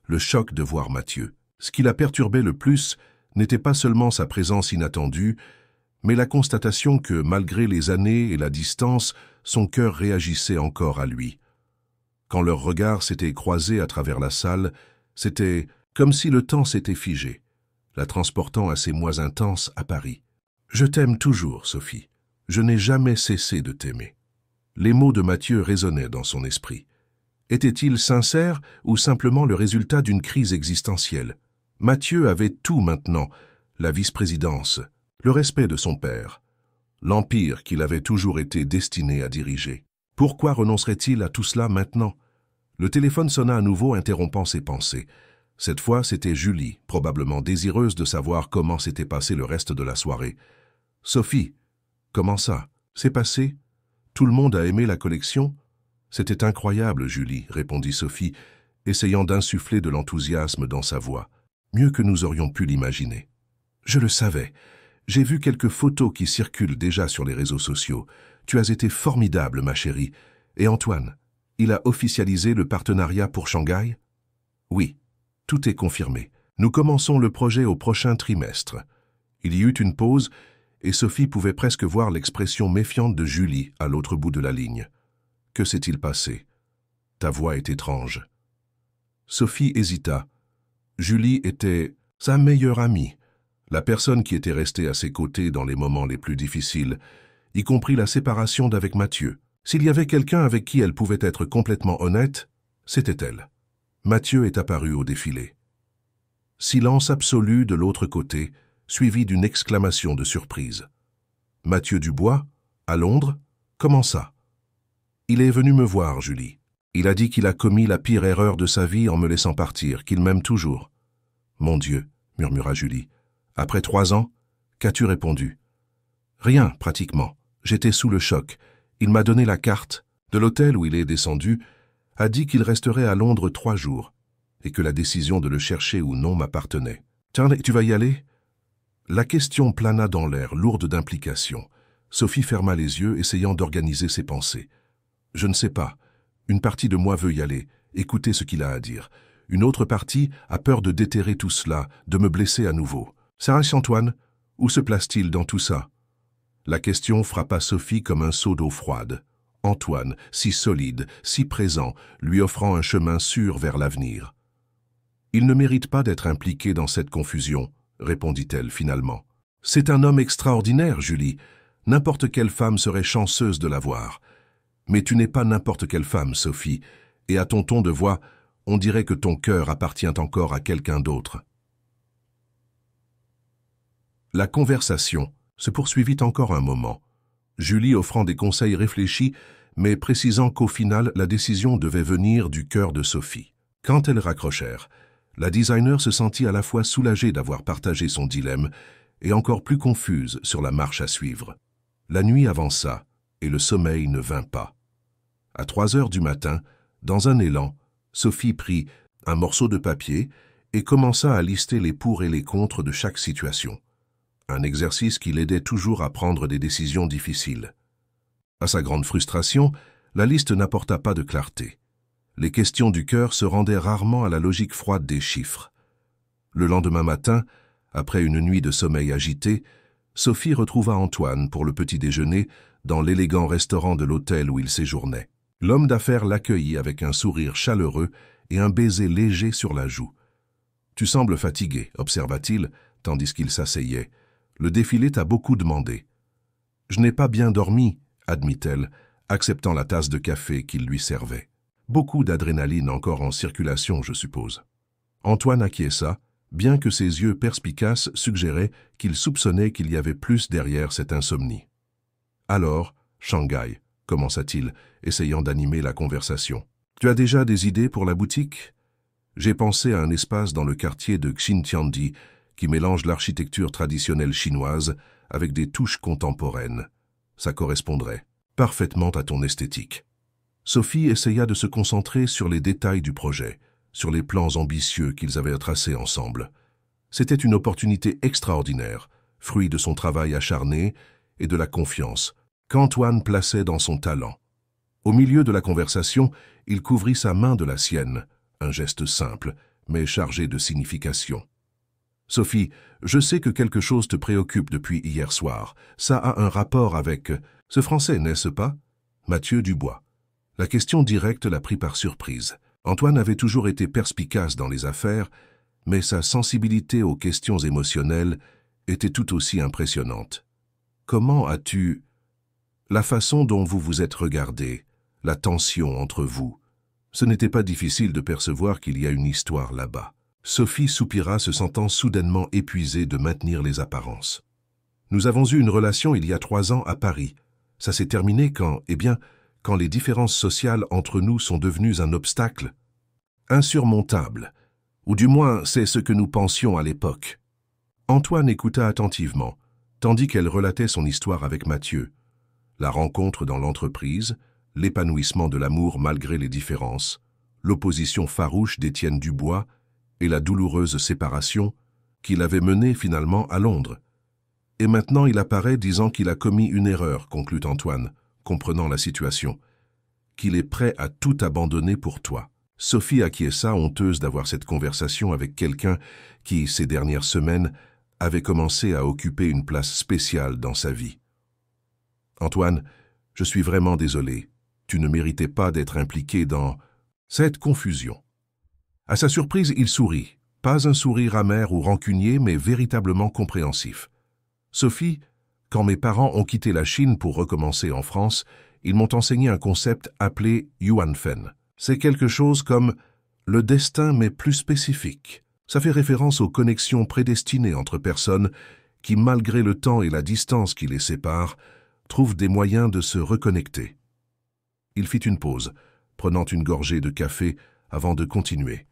le choc de voir Mathieu. Ce qui la perturbait le plus n'était pas seulement sa présence inattendue, mais la constatation que, malgré les années et la distance, son cœur réagissait encore à lui. Quand leurs regards s'étaient croisés à travers la salle, c'était comme si le temps s'était figé, la transportant à ses mois intenses à Paris. « Je t'aime toujours, Sophie. Je n'ai jamais cessé de t'aimer. » Les mots de Mathieu résonnaient dans son esprit. Étaient-ils sincères ou simplement le résultat d'une crise existentielle? Mathieu avait tout maintenant, la vice-présidence, le respect de son père, l'empire qu'il avait toujours été destiné à diriger. Pourquoi renoncerait-il à tout cela maintenant? Le téléphone sonna à nouveau, interrompant ses pensées. Cette fois, c'était Julie, probablement désireuse de savoir comment s'était passé le reste de la soirée. « Sophie, comment ça? C'est passé? Tout le monde a aimé la collection? » « C'était incroyable, Julie, » répondit Sophie, essayant d'insuffler de l'enthousiasme dans sa voix. « Mieux que nous aurions pu l'imaginer. »« Je le savais. J'ai vu quelques photos qui circulent déjà sur les réseaux sociaux. Tu as été formidable, ma chérie. Et Antoine, il a officialisé le partenariat pour Shanghai? » « Oui, tout est confirmé. Nous commençons le projet au prochain trimestre. » Il y eut une pause, et Sophie pouvait presque voir l'expression méfiante de Julie à l'autre bout de la ligne. « Que s'est-il passé? Ta voix est étrange. » Sophie hésita. Julie était sa meilleure amie, la personne qui était restée à ses côtés dans les moments les plus difficiles, y compris la séparation d'avec Mathieu. S'il y avait quelqu'un avec qui elle pouvait être complètement honnête, c'était elle. Mathieu est apparu au défilé. Silence absolu de l'autre côté, suivi d'une exclamation de surprise. « Mathieu Dubois? À Londres? Comment ça? » « Il est venu me voir, Julie. Il a dit qu'il a commis la pire erreur de sa vie en me laissant partir, qu'il m'aime toujours. »« Mon Dieu, » murmura Julie. « Après 3 ans, qu'as-tu répondu? »« Rien, pratiquement. J'étais sous le choc. Il m'a donné la carte. De l'hôtel où il est descendu, a dit qu'il resterait à Londres 3 jours, et que la décision de le chercher ou non m'appartenait. « Tiens, tu vas y aller ?» La question plana dans l'air, lourde d'implications. Sophie ferma les yeux, essayant d'organiser ses pensées. « Je ne sais pas. Une partie de moi veut y aller, écouter ce qu'il a à dire. Une autre partie a peur de déterrer tout cela, de me blesser à nouveau. Sarah Antoine, où se place-t-il dans tout ça ?» La question frappa Sophie comme un seau d'eau froide. Antoine, si solide, si présent, lui offrant un chemin sûr vers l'avenir. « Il ne mérite pas d'être impliqué dans cette confusion, » répondit-elle finalement. « C'est un homme extraordinaire, Julie. N'importe quelle femme serait chanceuse de l'avoir. Mais tu n'es pas n'importe quelle femme, Sophie, et à ton ton de voix, on dirait que ton cœur appartient encore à quelqu'un d'autre. » La conversation se poursuivit encore un moment, Julie offrant des conseils réfléchis, mais précisant qu'au final, la décision devait venir du cœur de Sophie. Quand elles raccrochèrent, la designer se sentit à la fois soulagée d'avoir partagé son dilemme et encore plus confuse sur la marche à suivre. La nuit avança et le sommeil ne vint pas. À 3 heures du matin, dans un élan, Sophie prit un morceau de papier et commença à lister les pour et les contre de chaque situation. Un exercice qui l'aidait toujours à prendre des décisions difficiles. À sa grande frustration, la liste n'apporta pas de clarté. Les questions du cœur se rendaient rarement à la logique froide des chiffres. Le lendemain matin, après une nuit de sommeil agité, Sophie retrouva Antoine pour le petit déjeuner dans l'élégant restaurant de l'hôtel où il séjournait. L'homme d'affaires l'accueillit avec un sourire chaleureux et un baiser léger sur la joue. « Tu sembles fatigué, » observa-t-il, tandis qu'il s'asseyait. « Le défilé t'a beaucoup demandé. »« Je n'ai pas bien dormi, » admit-elle, acceptant la tasse de café qu'il lui servait. « Beaucoup d'adrénaline encore en circulation, je suppose. » Antoine acquiesça, bien que ses yeux perspicaces suggéraient qu'il soupçonnait qu'il y avait plus derrière cette insomnie. « Alors, Shanghai, » commença-t-il, essayant d'animer la conversation. « Tu as déjà des idées pour la boutique? J'ai pensé à un espace dans le quartier de Xintiandi qui mélange l'architecture traditionnelle chinoise avec des touches contemporaines. Ça correspondrait parfaitement à ton esthétique. » Sophie essaya de se concentrer sur les détails du projet, sur les plans ambitieux qu'ils avaient tracés ensemble. C'était une opportunité extraordinaire, fruit de son travail acharné et de la confiance qu'Antoine plaçait dans son talent. Au milieu de la conversation, il couvrit sa main de la sienne, un geste simple, mais chargé de signification. « Sophie, je sais que quelque chose te préoccupe depuis hier soir. Ça a un rapport avec ce Français, n'est-ce pas? Mathieu Dubois. » La question directe l'a pris par surprise. Antoine avait toujours été perspicace dans les affaires, mais sa sensibilité aux questions émotionnelles était tout aussi impressionnante. « Comment as-tu... » La façon dont vous vous êtes regardés, la tension entre vous. Ce n'était pas difficile de percevoir qu'il y a une histoire là-bas. Sophie soupira, se sentant soudainement épuisée de maintenir les apparences. « Nous avons eu une relation il y a 3 ans à Paris. Ça s'est terminé quand, quand les différences sociales entre nous sont devenues un obstacle insurmontable. Ou du moins, c'est ce que nous pensions à l'époque. » Antoine écouta attentivement, tandis qu'elle relatait son histoire avec Mathieu. La rencontre dans l'entreprise, l'épanouissement de l'amour malgré les différences, l'opposition farouche d'Étienne Dubois et la douloureuse séparation qui l'avait mené finalement à Londres. « Et maintenant il apparaît disant qu'il a commis une erreur, » conclut Antoine, comprenant la situation, « qu'il est prêt à tout abandonner pour toi. » Sophie acquiesça, honteuse d'avoir cette conversation avec quelqu'un qui, ces dernières semaines, avait commencé à occuper une place spéciale dans sa vie. « Antoine, je suis vraiment désolé. Tu ne méritais pas d'être impliqué dans cette confusion. » À sa surprise, il sourit. Pas un sourire amer ou rancunier, mais véritablement compréhensif. « Sophie, quand mes parents ont quitté la Chine pour recommencer en France, ils m'ont enseigné un concept appelé Yuanfen. C'est quelque chose comme le destin mais plus spécifique. Ça fait référence aux connexions prédestinées entre personnes qui, malgré le temps et la distance qui les séparent, trouvent des moyens de se reconnecter. » Il fit une pause, prenant une gorgée de café avant de continuer.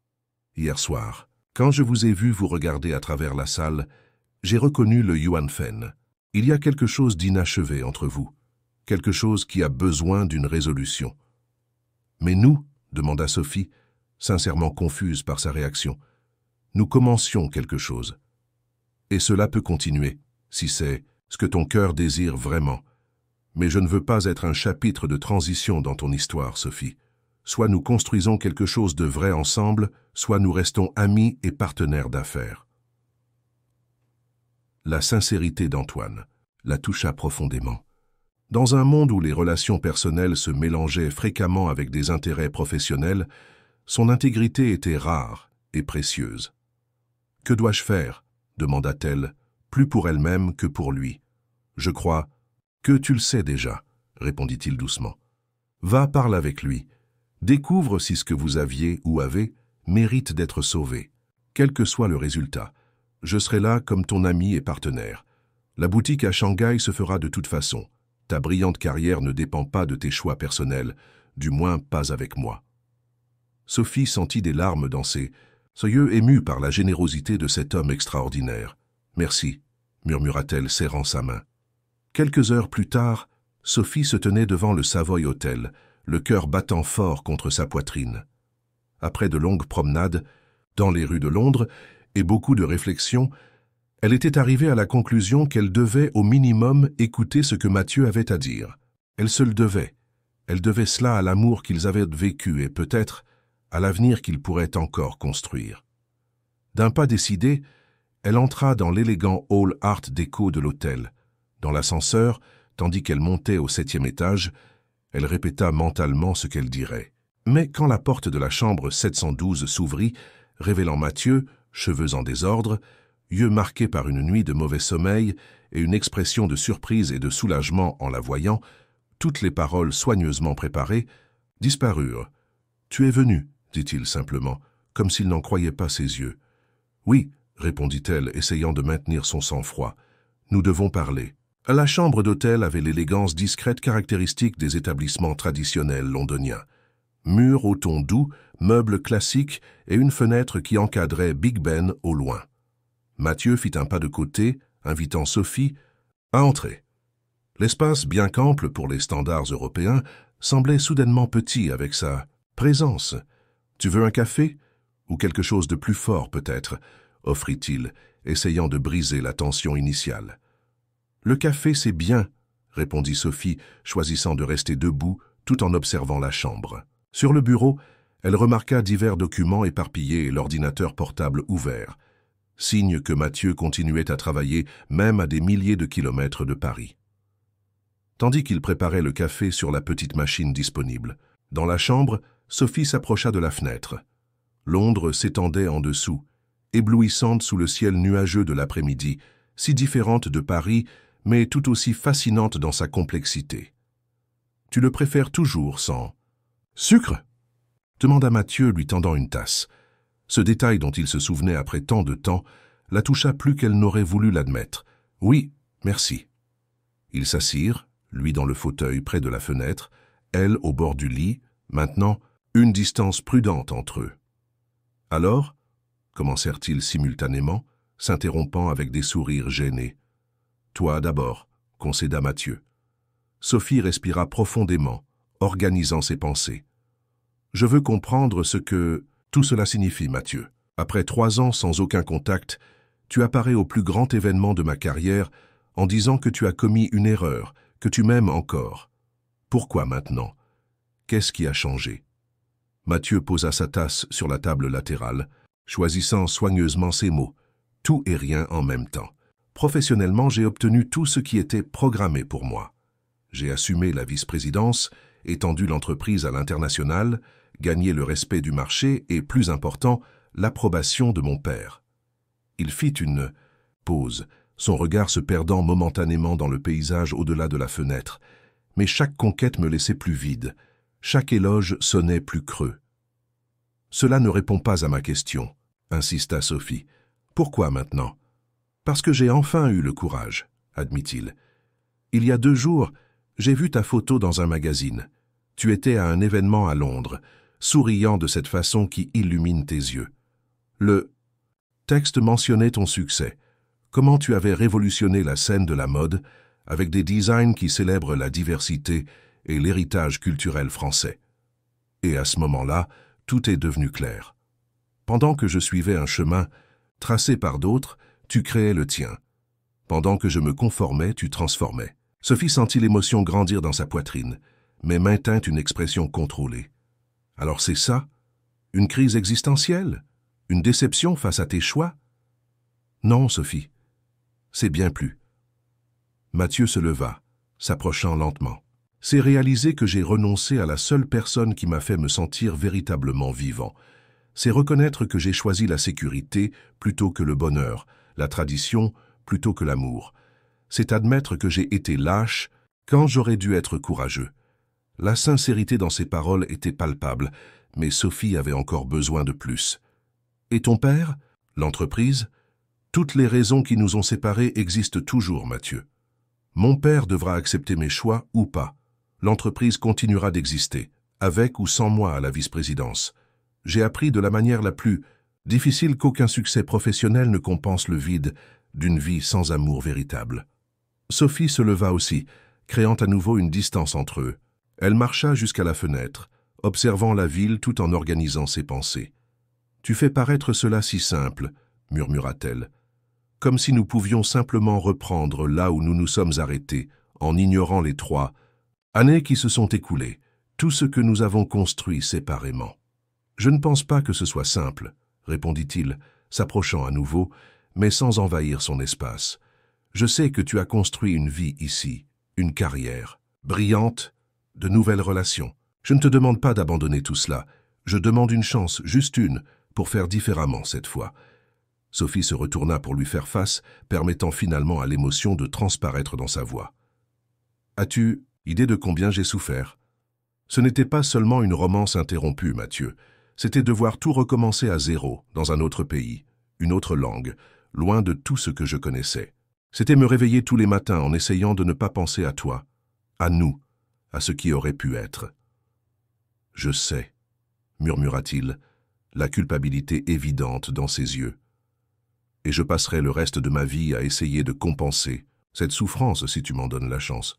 « Hier soir, quand je vous ai vu vous regarder à travers la salle, j'ai reconnu le Yuanfen. Il y a quelque chose d'inachevé entre vous, quelque chose qui a besoin d'une résolution. » « Mais nous, » demanda Sophie, sincèrement confuse par sa réaction, « nous commencions quelque chose. Et cela peut continuer, si c'est ce que ton cœur désire vraiment. Mais je ne veux pas être un chapitre de transition dans ton histoire, Sophie. Soit nous construisons quelque chose de vrai ensemble, soit nous restons amis et partenaires d'affaires. » La sincérité d'Antoine la toucha profondément. Dans un monde où les relations personnelles se mélangeaient fréquemment avec des intérêts professionnels, son intégrité était rare et précieuse. « Que dois-je faire ?» demanda-t-elle, plus pour elle-même que pour lui. « Je crois que tu le sais déjà, » répondit-il doucement. « Va, parle avec lui. Découvre si ce que vous aviez ou avez mérite d'être sauvé. Quel que soit le résultat, je serai là comme ton ami et partenaire. La boutique à Shanghai se fera de toute façon. Ta brillante carrière ne dépend pas de tes choix personnels, du moins pas avec moi. » Sophie sentit des larmes dans ses yeux, émue par la générosité de cet homme extraordinaire. « Merci, » murmura-t-elle, serrant sa main. Quelques heures plus tard, Sophie se tenait devant le Savoy Hotel, le cœur battant fort contre sa poitrine. Après de longues promenades dans les rues de Londres et beaucoup de réflexions, elle était arrivée à la conclusion qu'elle devait au minimum écouter ce que Mathieu avait à dire. Elle se le devait. Elle devait cela à l'amour qu'ils avaient vécu et peut-être à l'avenir qu'ils pourraient encore construire. D'un pas décidé, elle entra dans l'élégant hall art déco de l'hôtel. Dans l'ascenseur, tandis qu'elle montait au 7e étage, elle répéta mentalement ce qu'elle dirait. Mais quand la porte de la chambre 712 s'ouvrit, révélant Mathieu, cheveux en désordre, yeux marqués par une nuit de mauvais sommeil et une expression de surprise et de soulagement en la voyant, toutes les paroles soigneusement préparées, disparurent. « Tu es venu » dit-il simplement, comme s'il n'en croyait pas ses yeux. « Oui » répondit-elle, essayant de maintenir son sang-froid. « Nous devons parler. » La chambre d'hôtel avait l'élégance discrète caractéristique des établissements traditionnels londoniens. Murs au ton doux, meubles classiques et une fenêtre qui encadrait Big Ben au loin. Mathieu fit un pas de côté, invitant Sophie à entrer. L'espace, bien qu'ample pour les standards européens, semblait soudainement petit avec sa présence. « Tu veux un café ? Ou quelque chose de plus fort peut-être » offrit-il, essayant de briser la tension initiale. « Le café, c'est bien » répondit Sophie, choisissant de rester debout tout en observant la chambre. Sur le bureau, elle remarqua divers documents éparpillés et l'ordinateur portable ouvert, signe que Mathieu continuait à travailler même à des milliers de kilomètres de Paris. Tandis qu'il préparait le café sur la petite machine disponible, dans la chambre, Sophie s'approcha de la fenêtre. Londres s'étendait en dessous, éblouissante sous le ciel nuageux de l'après-midi, si différente de Paris, mais tout aussi fascinante dans sa complexité. « Tu le préfères toujours sans... »« Sucre ?» demanda Mathieu, lui tendant une tasse. Ce détail dont il se souvenait après tant de temps la toucha plus qu'elle n'aurait voulu l'admettre. « Oui, merci. » Ils s'assirent, lui dans le fauteuil près de la fenêtre, elle au bord du lit, maintenant une distance prudente entre eux. « Alors ?» commencèrent-ils simultanément, s'interrompant avec des sourires gênés. « Toi d'abord » concéda Mathieu. Sophie respira profondément, organisant ses pensées. « Je veux comprendre ce que tout cela signifie, Mathieu. Après 3 ans sans aucun contact, tu apparais au plus grand événement de ma carrière en disant que tu as commis une erreur, que tu m'aimes encore. Pourquoi maintenant? Qu'est-ce qui a changé ?» Mathieu posa sa tasse sur la table latérale, choisissant soigneusement ses mots. Tout et rien en même temps. Professionnellement, j'ai obtenu tout ce qui était programmé pour moi. J'ai assumé la vice-présidence, étendu l'entreprise à l'international, gagné le respect du marché et, plus important, l'approbation de mon père. Il fit une pause, son regard se perdant momentanément dans le paysage au-delà de la fenêtre. Mais chaque conquête me laissait plus vide, chaque éloge sonnait plus creux. « Cela ne répond pas à ma question », insista Sophie. « Pourquoi maintenant ?»« Parce que j'ai enfin eu le courage, » admit-il. « Il y a 2 jours, j'ai vu ta photo dans un magazine. Tu étais à un événement à Londres, souriant de cette façon qui illumine tes yeux. Le texte mentionnait ton succès, comment tu avais révolutionné la scène de la mode avec des designs qui célèbrent la diversité et l'héritage culturel français. Et à ce moment-là, tout est devenu clair. Pendant que je suivais un chemin tracé par d'autres, tu créais le tien. Pendant que je me conformais, tu transformais. » Sophie sentit l'émotion grandir dans sa poitrine, mais maintint une expression contrôlée. « Alors c'est ça? Une crise existentielle? Une déception face à tes choix? » ?»« Non, Sophie. C'est bien plus. » Mathieu se leva, s'approchant lentement. « C'est réaliser que j'ai renoncé à la seule personne qui m'a fait me sentir véritablement vivant. C'est reconnaître que j'ai choisi la sécurité plutôt que le bonheur, la tradition plutôt que l'amour. C'est admettre que j'ai été lâche quand j'aurais dû être courageux. » La sincérité dans ses paroles était palpable, mais Sophie avait encore besoin de plus. « Et ton père? L'entreprise? Toutes les raisons qui nous ont séparés existent toujours, Mathieu. Mon père devra accepter mes choix ou pas. L'entreprise continuera d'exister, avec ou sans moi à la vice-présidence. J'ai appris de la manière la plus difficile qu'aucun succès professionnel ne compense le vide d'une vie sans amour véritable. » Sophie se leva aussi, créant à nouveau une distance entre eux. Elle marcha jusqu'à la fenêtre, observant la ville tout en organisant ses pensées. « Tu fais paraître cela si simple, » murmura-t-elle, « comme si nous pouvions simplement reprendre là où nous nous sommes arrêtés, en ignorant les 3 années qui se sont écoulées, tout ce que nous avons construit séparément. »« Je ne pense pas que ce soit simple, » répondit-il, s'approchant à nouveau, mais sans envahir son espace. « Je sais que tu as construit une vie ici, une carrière, brillante, de nouvelles relations. Je ne te demande pas d'abandonner tout cela. Je demande une chance, juste une, pour faire différemment cette fois. » Sophie se retourna pour lui faire face, permettant finalement à l'émotion de transparaître dans sa voix. « As-tu idée de combien j'ai souffert? Ce n'était pas seulement une romance interrompue, Mathieu. C'était devoir tout recommencer à zéro, dans un autre pays, une autre langue, loin de tout ce que je connaissais. C'était me réveiller tous les matins en essayant de ne pas penser à toi, à nous, à ce qui aurait pu être. »« Je sais, » murmura-t-il, la culpabilité évidente dans ses yeux. « Et je passerai le reste de ma vie à essayer de compenser cette souffrance si tu m'en donnes la chance.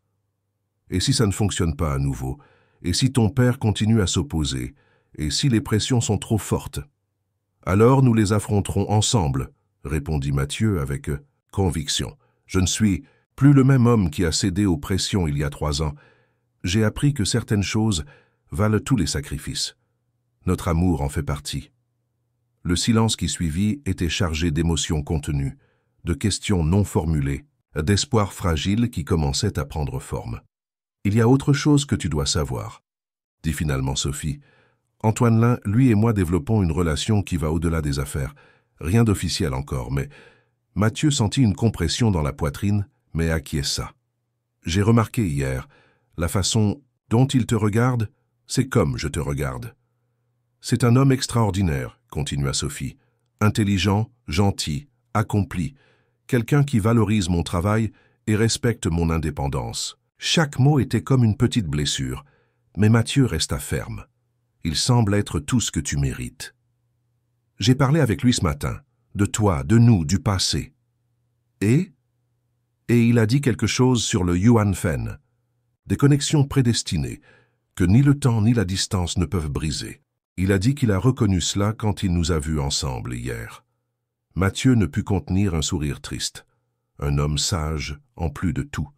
Et si ça ne fonctionne pas à nouveau, et si ton père continue à s'opposer, et si les pressions sont trop fortes, alors nous les affronterons ensemble, » répondit Mathieu avec conviction. « Je ne suis plus le même homme qui a cédé aux pressions il y a 3 ans, J'ai appris que certaines choses valent tous les sacrifices. Notre amour en fait partie. Le silence qui suivit était chargé d'émotions contenues, de questions non formulées, d'espoirs fragiles qui commençaient à prendre forme. « Il y a autre chose que tu dois savoir », dit finalement Sophie. « Antoine Lin, lui et moi développons une relation qui va au-delà des affaires. Rien d'officiel encore, mais… » Mathieu sentit une compression dans la poitrine, mais acquiesça. « J'ai remarqué hier, la façon dont il te regarde, c'est comme je te regarde. » « C'est un homme extraordinaire, » continua Sophie. « Intelligent, gentil, accompli, quelqu'un qui valorise mon travail et respecte mon indépendance. » Chaque mot était comme une petite blessure, mais Mathieu resta ferme. « Il semble être tout ce que tu mérites. » J'ai parlé avec lui ce matin, de toi, de nous, du passé. Et il a dit quelque chose sur le Yuan Fen, des connexions prédestinées, que ni le temps ni la distance ne peuvent briser. Il a dit qu'il a reconnu cela quand il nous a vus ensemble hier. Mathieu ne put contenir un sourire triste. Un homme sage, en plus de tout.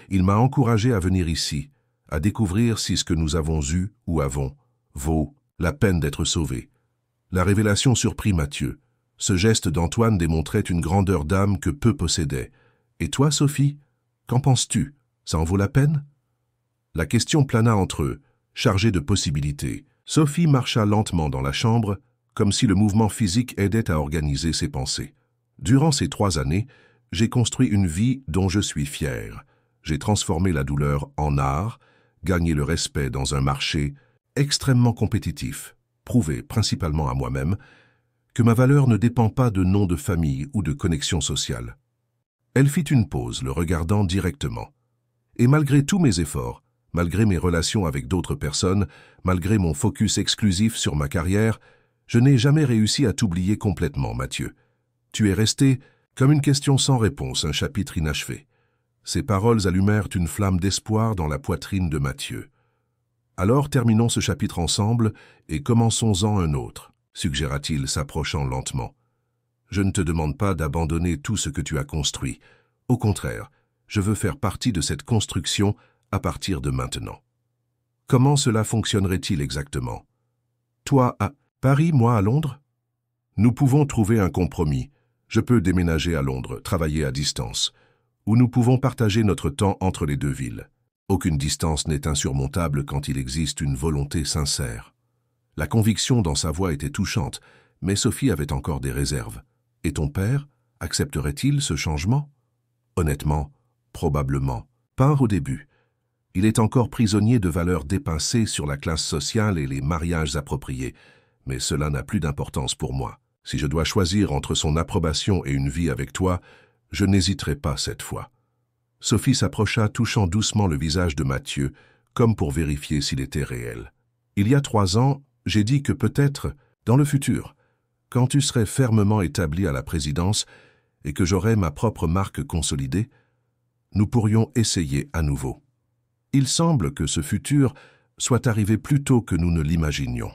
Il m'a encouragé à venir ici, à découvrir si ce que nous avons eu ou avons vaut la peine d'être sauvé. La révélation surprit Mathieu. Ce geste d'Antoine démontrait une grandeur d'âme que peu possédaient. Et toi, Sophie, qu'en penses-tu? Ça en vaut la peine? La question plana entre eux, chargée de possibilités. Sophie marcha lentement dans la chambre, comme si le mouvement physique aidait à organiser ses pensées. Durant ces 3 années, j'ai construit une vie dont je suis fier. J'ai transformé la douleur en art, gagné le respect dans un marché extrêmement compétitif, prouvé principalement à moi-même que ma valeur ne dépend pas de nom de famille ou de connexion sociale. Elle fit une pause, le regardant directement. Et malgré tous mes efforts, malgré mes relations avec d'autres personnes, malgré mon focus exclusif sur ma carrière, je n'ai jamais réussi à t'oublier complètement, Mathieu. Tu es resté comme une question sans réponse, un chapitre inachevé. Ces paroles allumèrent une flamme d'espoir dans la poitrine de Mathieu. Alors terminons ce chapitre ensemble et commençons-en un autre, suggéra-t-il, s'approchant lentement. Je ne te demande pas d'abandonner tout ce que tu as construit. Au contraire, je veux faire partie de cette construction à partir de maintenant. Comment cela fonctionnerait-il exactement? Toi à Paris, moi à Londres? Nous pouvons trouver un compromis. Je peux déménager à Londres, travailler à distance. Ou nous pouvons partager notre temps entre les 2 villes. Aucune distance n'est insurmontable quand il existe une volonté sincère. La conviction dans sa voix était touchante, mais Sophie avait encore des réserves. Et ton père, accepterait-il ce changement? Honnêtement, probablement. Pas au début. Il est encore prisonnier de valeurs dépincées sur la classe sociale et les mariages appropriés. Mais cela n'a plus d'importance pour moi. Si je dois choisir entre son approbation et une vie avec toi, je n'hésiterai pas cette fois. Sophie s'approcha, touchant doucement le visage de Mathieu, comme pour vérifier s'il était réel. Il y a 3 ans, j'ai dit que peut-être, dans le futur, quand tu serais fermement établi à la présidence et que j'aurais ma propre marque consolidée, nous pourrions essayer à nouveau. Il semble que ce futur soit arrivé plus tôt que nous ne l'imaginions.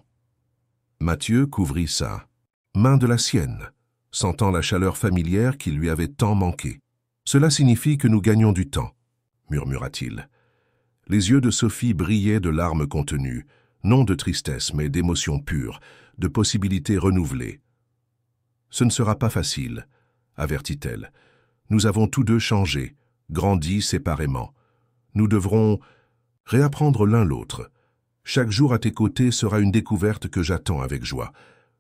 Mathieu couvrit sa main de la sienne, sentant la chaleur familière qui lui avait tant manqué. « Cela signifie que nous gagnons du temps », murmura-t-il. Les yeux de Sophie brillaient de larmes contenues, non de tristesse, mais d'émotions pures, de possibilités renouvelées. « Ce ne sera pas facile », avertit-elle. « Nous avons tous 2 changé, grandi séparément. Nous devrons réapprendre l'un l'autre. Chaque jour à tes côtés sera une découverte que j'attends avec joie. »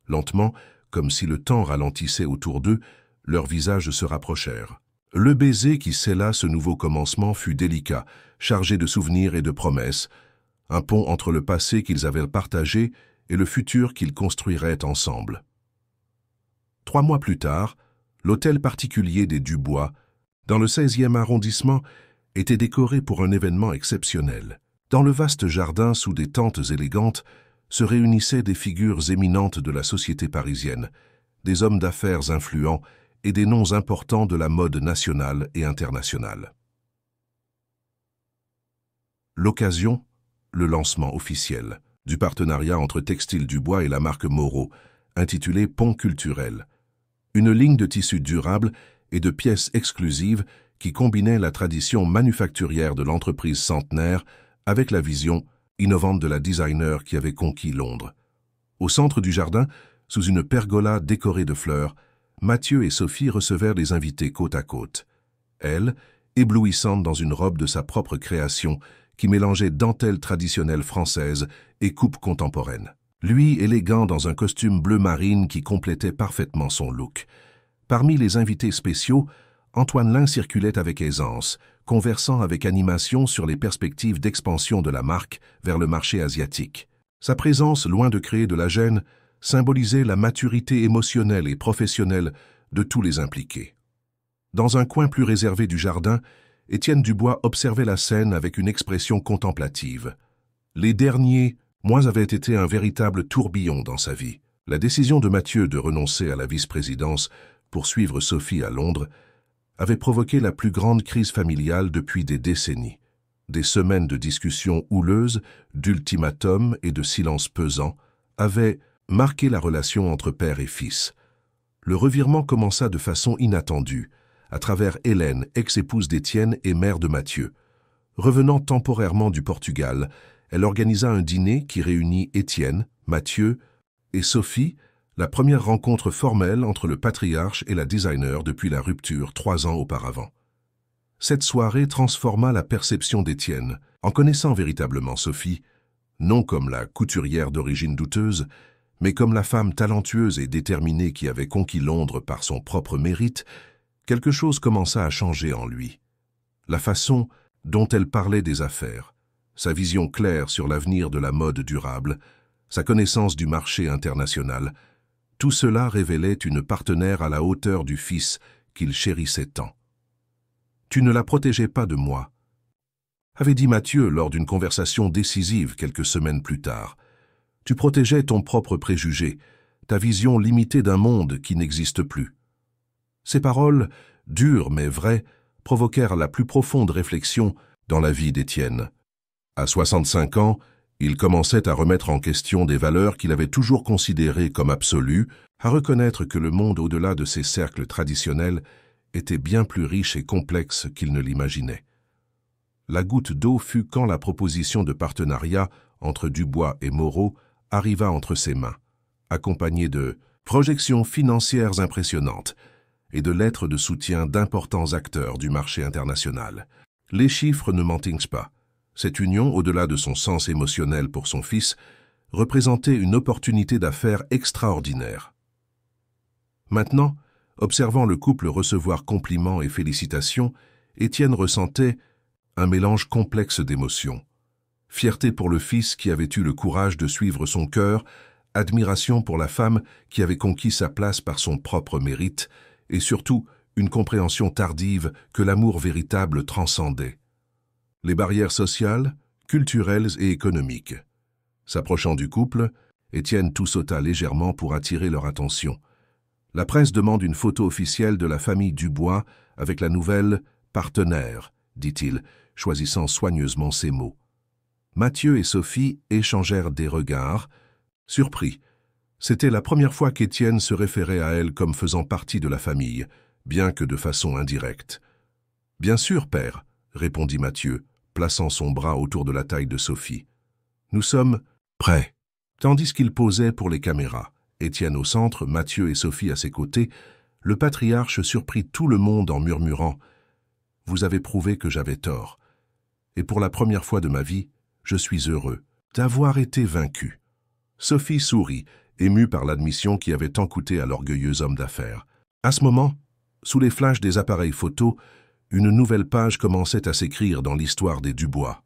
Lentement, comme si le temps ralentissait autour d'eux, leurs visages se rapprochèrent. Le baiser qui scella ce nouveau commencement fut délicat, chargé de souvenirs et de promesses, un pont entre le passé qu'ils avaient partagé et le futur qu'ils construiraient ensemble. 3 mois plus tard, l'hôtel particulier des Dubois, dans le 16e arrondissement, était décoré pour un événement exceptionnel. Dans le vaste jardin, sous des tentes élégantes, se réunissaient des figures éminentes de la société parisienne, des hommes d'affaires influents et des noms importants de la mode nationale et internationale. L'occasion, le lancement officiel du partenariat entre Textile Dubois et la marque Moreau, intitulé Pont culturel, une ligne de tissus durables et de pièces exclusives qui combinait la tradition manufacturière de l'entreprise centenaire avec la vision innovante de la designer qui avait conquis Londres. Au centre du jardin, sous une pergola décorée de fleurs, Mathieu et Sophie recevèrent les invités côte à côte. Elle, éblouissante dans une robe de sa propre création qui mélangeait dentelle traditionnelle française et coupe contemporaine. Lui, élégant dans un costume bleu marine qui complétait parfaitement son look. Parmi les invités spéciaux, Antoine Lin circulait avec aisance, conversant avec animation sur les perspectives d'expansion de la marque vers le marché asiatique. Sa présence, loin de créer de la gêne, symbolisait la maturité émotionnelle et professionnelle de tous les impliqués. Dans un coin plus réservé du jardin, Étienne Dubois observait la scène avec une expression contemplative. Les derniers mois avaient été un véritable tourbillon dans sa vie. La décision de Mathieu de renoncer à la vice-présidence pour suivre Sophie à Londres avait provoqué la plus grande crise familiale depuis des décennies. Des semaines de discussions houleuses, d'ultimatums et de silence pesant avaient marqué la relation entre père et fils. Le revirement commença de façon inattendue, à travers Hélène, ex-épouse d'Étienne et mère de Mathieu. Revenant temporairement du Portugal, elle organisa un dîner qui réunit Étienne, Mathieu et Sophie, la première rencontre formelle entre le patriarche et la designer depuis la rupture 3 ans auparavant. Cette soirée transforma la perception d'Étienne, en connaissant véritablement Sophie, non comme la couturière d'origine douteuse, mais comme la femme talentueuse et déterminée qui avait conquis Londres par son propre mérite. Quelque chose commença à changer en lui. La façon dont elle parlait des affaires, sa vision claire sur l'avenir de la mode durable, sa connaissance du marché international, tout cela révélait une partenaire à la hauteur du fils qu'il chérissait tant. « Tu ne la protégeais pas de moi », avait dit Mathieu lors d'une conversation décisive quelques semaines plus tard. « Tu protégeais ton propre préjugé, ta vision limitée d'un monde qui n'existe plus. » Ces paroles, dures mais vraies, provoquèrent la plus profonde réflexion dans la vie d'Étienne. À 65 ans, il commençait à remettre en question des valeurs qu'il avait toujours considérées comme absolues, à reconnaître que le monde au-delà de ses cercles traditionnels était bien plus riche et complexe qu'il ne l'imaginait. La goutte d'eau fut quand la proposition de partenariat entre Dubois et Moreau arriva entre ses mains, accompagnée de projections financières impressionnantes et de lettres de soutien d'importants acteurs du marché international. Les chiffres ne mentent pas. Cette union, au-delà de son sens émotionnel pour son fils, représentait une opportunité d'affaires extraordinaire. Maintenant, observant le couple recevoir compliments et félicitations, Étienne ressentait un mélange complexe d'émotions. Fierté pour le fils qui avait eu le courage de suivre son cœur, admiration pour la femme qui avait conquis sa place par son propre mérite, et surtout une compréhension tardive que l'amour véritable transcendait. Les barrières sociales, culturelles et économiques. S'approchant du couple, Étienne tout sauta légèrement pour attirer leur attention. La presse demande une photo officielle de la famille Dubois avec la nouvelle « partenaire », dit-il, choisissant soigneusement ses mots. Mathieu et Sophie échangèrent des regards, surpris. C'était la première fois qu'Étienne se référait à elle comme faisant partie de la famille, bien que de façon indirecte. « Bien sûr, père », répondit Mathieu, plaçant son bras autour de la taille de Sophie. « Nous sommes prêts. » Tandis qu'il posait pour les caméras, Étienne au centre, Mathieu et Sophie à ses côtés, le patriarche surprit tout le monde en murmurant « Vous avez prouvé que j'avais tort. Et pour la première fois de ma vie, je suis heureux d'avoir été vaincu. » Sophie sourit, émue par l'admission qui avait tant coûté à l'orgueilleux homme d'affaires. À ce moment, sous les flashs des appareils photos, une nouvelle page commençait à s'écrire dans l'histoire des Dubois.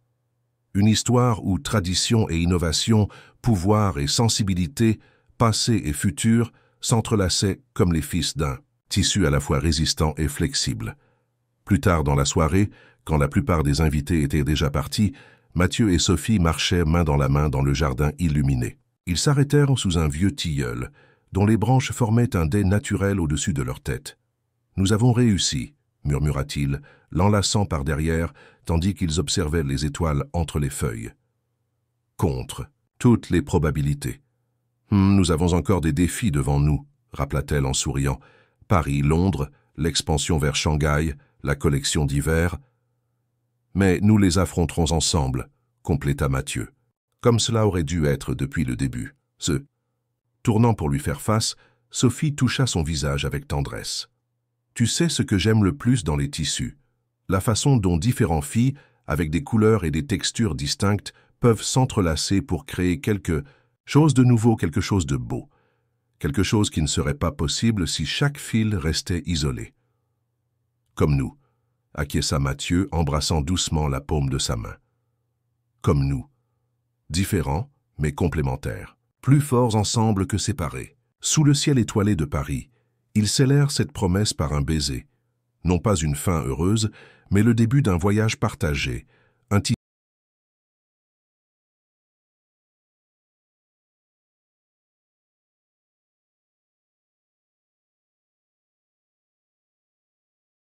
Une histoire où tradition et innovation, pouvoir et sensibilité, passé et futur, s'entrelaçaient comme les fils d'un tissu à la fois résistant et flexible. Plus tard dans la soirée, quand la plupart des invités étaient déjà partis, Mathieu et Sophie marchaient main dans la main dans le jardin illuminé. Ils s'arrêtèrent sous un vieux tilleul, dont les branches formaient un dais naturel au-dessus de leur tête. « Nous avons réussi », murmura-t-il, l'enlaçant par derrière, tandis qu'ils observaient les étoiles entre les feuilles. « Contre toutes les probabilités. Nous avons encore des défis devant nous, » rappela-t-elle en souriant. « Paris, Londres, l'expansion vers Shanghai, la collection d'hiver. Mais nous les affronterons ensemble, compléta Mathieu. Comme cela aurait dû être depuis le début. Tournant pour lui faire face, Sophie toucha son visage avec tendresse. Tu sais ce que j'aime le plus dans les tissus? La façon dont différentes filles, avec des couleurs et des textures distinctes, peuvent s'entrelacer pour créer quelque chose de nouveau, quelque chose de beau. Quelque chose qui ne serait pas possible si chaque fil restait isolé. Comme nous, acquiesça Mathieu, embrassant doucement la paume de sa main. Comme nous. Différents, mais complémentaires. Plus forts ensemble que séparés. Sous le ciel étoilé de Paris, ils scellèrent cette promesse par un baiser. Non pas une fin heureuse, mais le début d'un voyage partagé, un